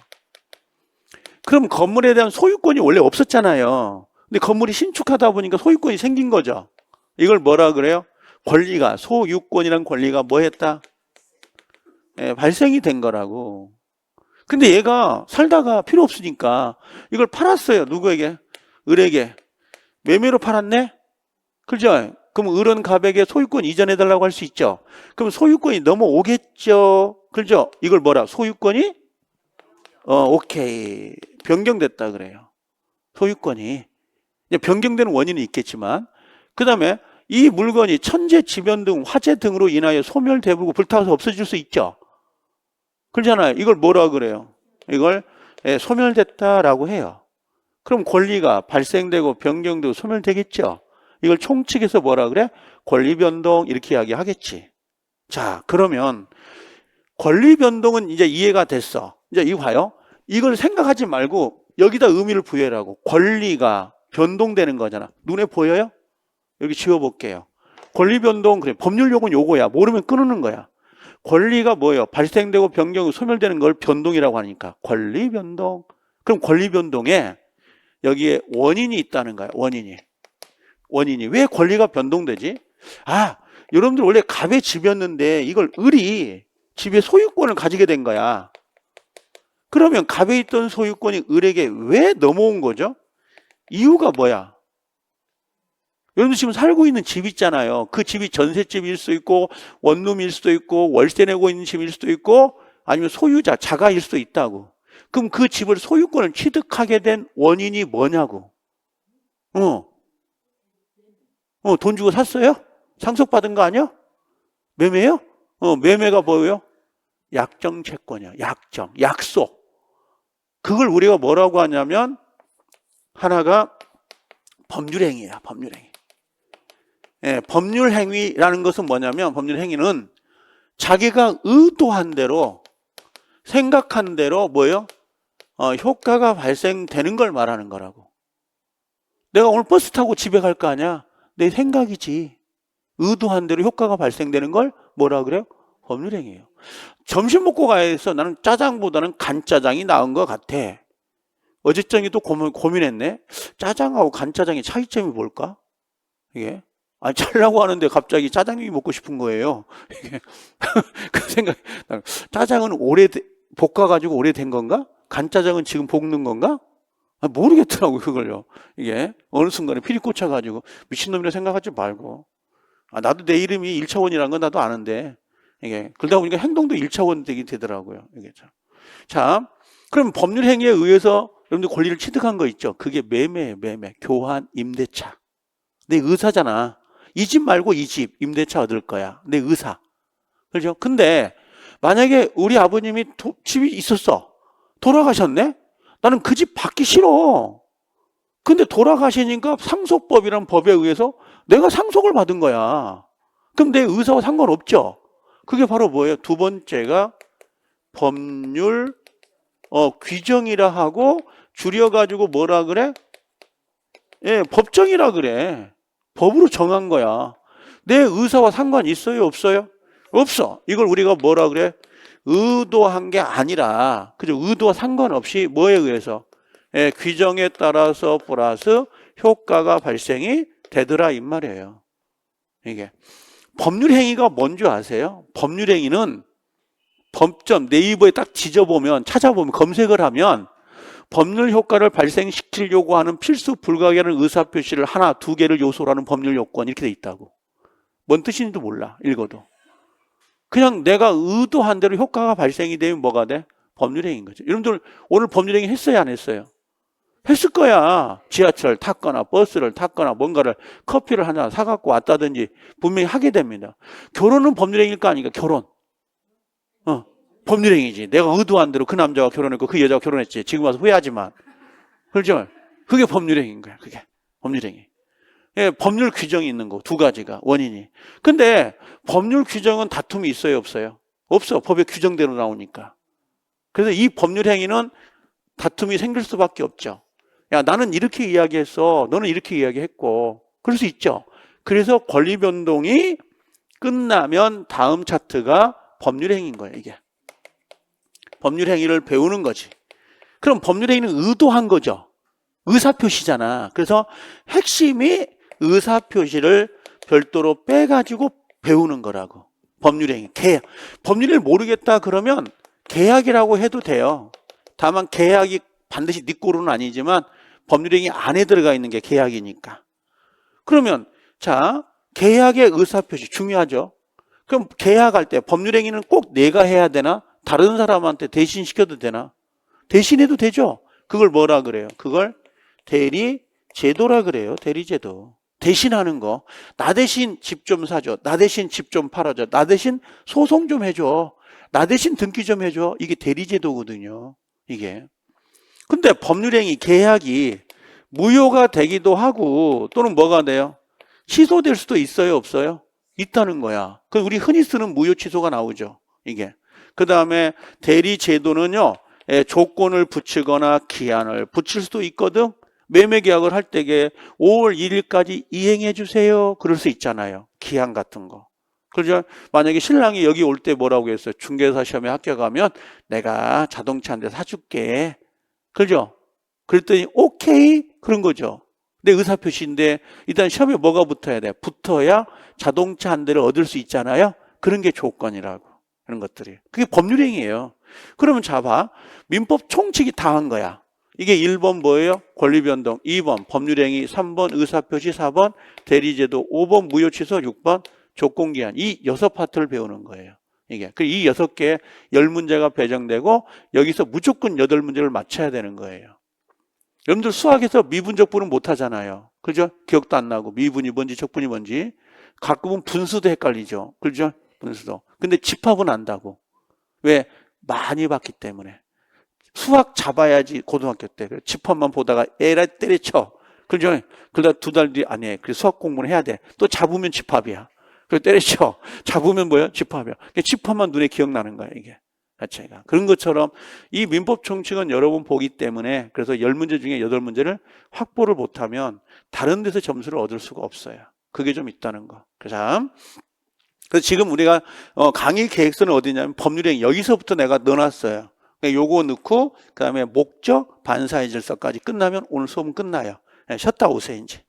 그럼 건물에 대한 소유권이 원래 없었잖아요. 근데 건물이 신축하다 보니까 소유권이 생긴 거죠. 이걸 뭐라 그래요? 권리가, 소유권이란 권리가 뭐 했다? 예, 발생이 된 거라고. 근데 얘가 살다가 필요 없으니까 이걸 팔았어요. 누구에게? 을에게. 매매로 팔았네? 그죠? 그럼 을은 갑에게 소유권 이전해달라고 할 수 있죠. 그럼 소유권이 넘어오겠죠. 그죠? 이걸 뭐라? 소유권이? 오케이. 변경됐다 그래요. 소유권이. 변경되는 원인은 있겠지만. 그 다음에 이 물건이 천재, 지변 등 화재 등으로 인하여 소멸되고 불타서 없어질 수 있죠. 그렇잖아요. 이걸 뭐라 그래요? 이걸 소멸됐다라고 해요. 그럼 권리가 발생되고 변경되고 소멸되겠죠. 이걸 총칙에서 뭐라 그래? 권리 변동 이렇게 이야기하겠지. 자, 그러면 권리 변동은 이제 이해가 됐어. 이제 이거 봐요. 이걸 생각하지 말고 여기다 의미를 부여하라고. 권리가 변동되는 거잖아. 눈에 보여요? 여기 지워볼게요. 권리 변동, 그래. 법률 용어는 요거야. 모르면 끊는 거야. 권리가 뭐예요? 발생되고 변경, 소멸되는 걸 변동이라고 하니까. 권리 변동. 그럼 권리 변동에 여기에 원인이 있다는 거야. 원인이. 왜 권리가 변동되지? 여러분들 원래 갑의 집이었는데 이걸 을이 집의 소유권을 가지게 된 거야. 그러면 갑에 있던 소유권이 을에게 왜 넘어온 거죠? 이유가 뭐야? 여러분들 지금 살고 있는 집 있잖아요. 그 집이 전셋집일 수도 있고 원룸일 수도 있고 월세 내고 있는 집일 수도 있고 아니면 소유자, 자가일 수도 있다고. 그럼 그 집을 소유권을 취득하게 된 원인이 뭐냐고. 돈 주고 샀어요? 상속받은 거 아니야? 매매요? 매매가 뭐예요? 약정 채권이야. 약속. 그걸 우리가 뭐라고 하냐면 하나가 법률행위야. 법률행위. 예, 법률행위라는 것은 뭐냐면 법률행위는 자기가 의도한 대로 생각한 대로 뭐예요? 효과가 발생되는 걸 말하는 거라고. 내가 오늘 버스 타고 집에 갈 거 아니야? 내 생각이지. 의도한 대로 효과가 발생되는 걸 뭐라 그래요? 법률행위예요. 점심 먹고 가야 해서 나는 짜장보다는 간짜장이 나은 것 같아. 어제저녁에 또 고민했네. 짜장하고 간짜장의 차이점이 뭘까? 이게 잘라고 하는데 갑자기 짜장면이 먹고 싶은 거예요. 이게 그 생각. 짜장은 볶아가지고 오래된 건가? 간짜장은 지금 볶는 건가? 모르겠더라고요, 그걸요. 이게 어느 순간에 필이 꽂혀가지고 미친놈이라 생각하지 말고. 나도 내 이름이 1차원이라는 건 나도 아는데 이게 그러다 보니까 행동도 1차원 되더라고요. 이게 참. 자, 그럼 법률 행위에 의해서 여러분들 권리를 취득한 거 있죠? 그게 매매예요, 매매. 교환, 임대차. 내 의사잖아. 이 집 말고 이 집, 임대차 얻을 거야. 내 의사. 그렇죠? 근데 만약에 우리 아버님이 집이 있었어. 돌아가셨네? 나는 그 집 받기 싫어. 근데 돌아가시니까 상속법이란 법에 의해서 내가 상속을 받은 거야. 그럼 내 의사와 상관없죠? 그게 바로 뭐예요? 두 번째가 법률 규정이라 하고 줄여가지고 뭐라 그래? 예, 법정이라 그래. 법으로 정한 거야. 내 의사와 상관 있어요? 없어요? 없어. 이걸 우리가 뭐라 그래? 의도한 게 아니라, 그죠? 의도와 상관없이 뭐에 의해서? 예, 규정에 따라서 플러스 효과가 발생이 되더라 이 말이에요. 이게 법률 행위가 뭔지 아세요? 법률 행위는 법점 네이버에 딱 뒤져보면 찾아보면 검색을 하면 법률 효과를 발생시키려고 하는 필수 불가결한 의사표시를 하나, 두 개를 요소로 하는 법률 요건 이렇게 돼 있다고. 뭔 뜻인지도 몰라 읽어도. 그냥 내가 의도한 대로 효과가 발생이 되면 뭐가 돼? 법률행위인 거죠. 여러분들 오늘 법률행위 했어요 안 했어요? 했을 거야. 지하철 탔거나 버스를 탔거나 뭔가를 커피를 하나 사갖고 왔다든지 분명히 하게 됩니다. 결혼은 법률행위일 거 아니까 결혼. 법률행위지. 내가 의도한 대로 그 남자와 결혼했고 그 여자와 결혼했지. 지금 와서 후회하지만. 그렇죠? 그게 법률행위인 거야. 그게 법률행위. 예, 법률 규정이 있는 거 두 가지가 원인이. 근데 법률 규정은 다툼이 있어요 없어요? 없어. 법의 규정대로 나오니까. 그래서 이 법률행위는 다툼이 생길 수밖에 없죠. 야, 나는 이렇게 이야기했어. 너는 이렇게 이야기했고. 그럴 수 있죠. 그래서 권리 변동이 끝나면 다음 차트가 법률행위인 거예요, 이게. 법률행위를 배우는 거지. 그럼 법률행위는 의도한 거죠. 의사표시잖아. 그래서 핵심이 의사표시를 별도로 빼가지고 배우는 거라고. 법률행위, 계약. 법률을 모르겠다 그러면 계약이라고 해도 돼요. 다만 계약이 반드시 네 꼴은 아니지만 법률행위 안에 들어가 있는 게 계약이니까. 그러면 자, 계약의 의사표시 중요하죠. 그럼 계약할 때 법률행위는 꼭 내가 해야 되나? 다른 사람한테 대신 시켜도 되나? 대신해도 되죠. 그걸 뭐라 그래요? 그걸 대리제도라 그래요. 대리제도. 대신하는 거. 나 대신 집 좀 사줘. 나 대신 집 좀 팔아줘. 나 대신 소송 좀 해줘. 나 대신 등기 좀 해줘. 이게 대리제도거든요. 이게. 근데 법률행위 계약이 무효가 되기도 하고 또는 뭐가 돼요? 취소될 수도 있어요, 없어요? 있다는 거야. 그 우리 흔히 쓰는 무효 취소가 나오죠. 이게. 그 다음에 대리제도는요, 조건을 붙이거나 기한을 붙일 수도 있거든. 매매계약을 할 때에 5월 1일까지 이행해 주세요. 그럴 수 있잖아요. 기한 같은 거. 그죠? 만약에 신랑이 여기 올 때 뭐라고 했어요? 중개사 시험에 합격하면 내가 자동차 한 대 사줄게. 그죠? 그랬더니 오케이? 그런 거죠. 내 의사표시인데 일단 시험에 뭐가 붙어야 돼? 붙어야 자동차 한 대를 얻을 수 있잖아요. 그런 게 조건이라고. 그런 것들이. 그게 법률행위예요. 그러면 자 봐. 민법 총칙이 다 한 거야. 이게 1번 뭐예요? 권리변동, 2번 법률행위, 3번 의사표시, 4번 대리제도, 5번 무효취소, 6번 조건기한. 이 6파트를 배우는 거예요. 이게. 이 6개 10문제가 배정되고 여기서 무조건 8문제를 맞춰야 되는 거예요. 여러분들 수학에서 미분적분은 못 하잖아요. 그죠? 기억도 안 나고 미분이 뭔지 적분이 뭔지. 가끔은 분수도 헷갈리죠. 그죠? 분수도. 근데 집합은 안다고. 왜? 많이 봤기 때문에. 수학 잡아야지 고등학교 때. 집합만 보다가 에라 때려쳐. 그죠? 그러다 2달 뒤에 안 해. 그래서 수학 공부는 해야 돼. 또 잡으면 집합이야. 그래서 때려쳐. 잡으면 뭐야? 집합이야. 집합만 눈에 기억나는 거야, 이게. 자체가. 그런 것처럼 이 민법 총칙은 여러 번 보기 때문에 그래서 10문제 중에 8문제를 확보를 못하면 다른 데서 점수를 얻을 수가 없어요. 그게 좀 있다는 거. 그래서 지금 우리가 강의 계획서는 어디냐면 법률행위 여기서부터 내가 넣어놨어요. 요거 넣고 그다음에 목적 반사의 질서까지 끝나면 오늘 수업은 끝나요. 쉬었다 오세요 이제.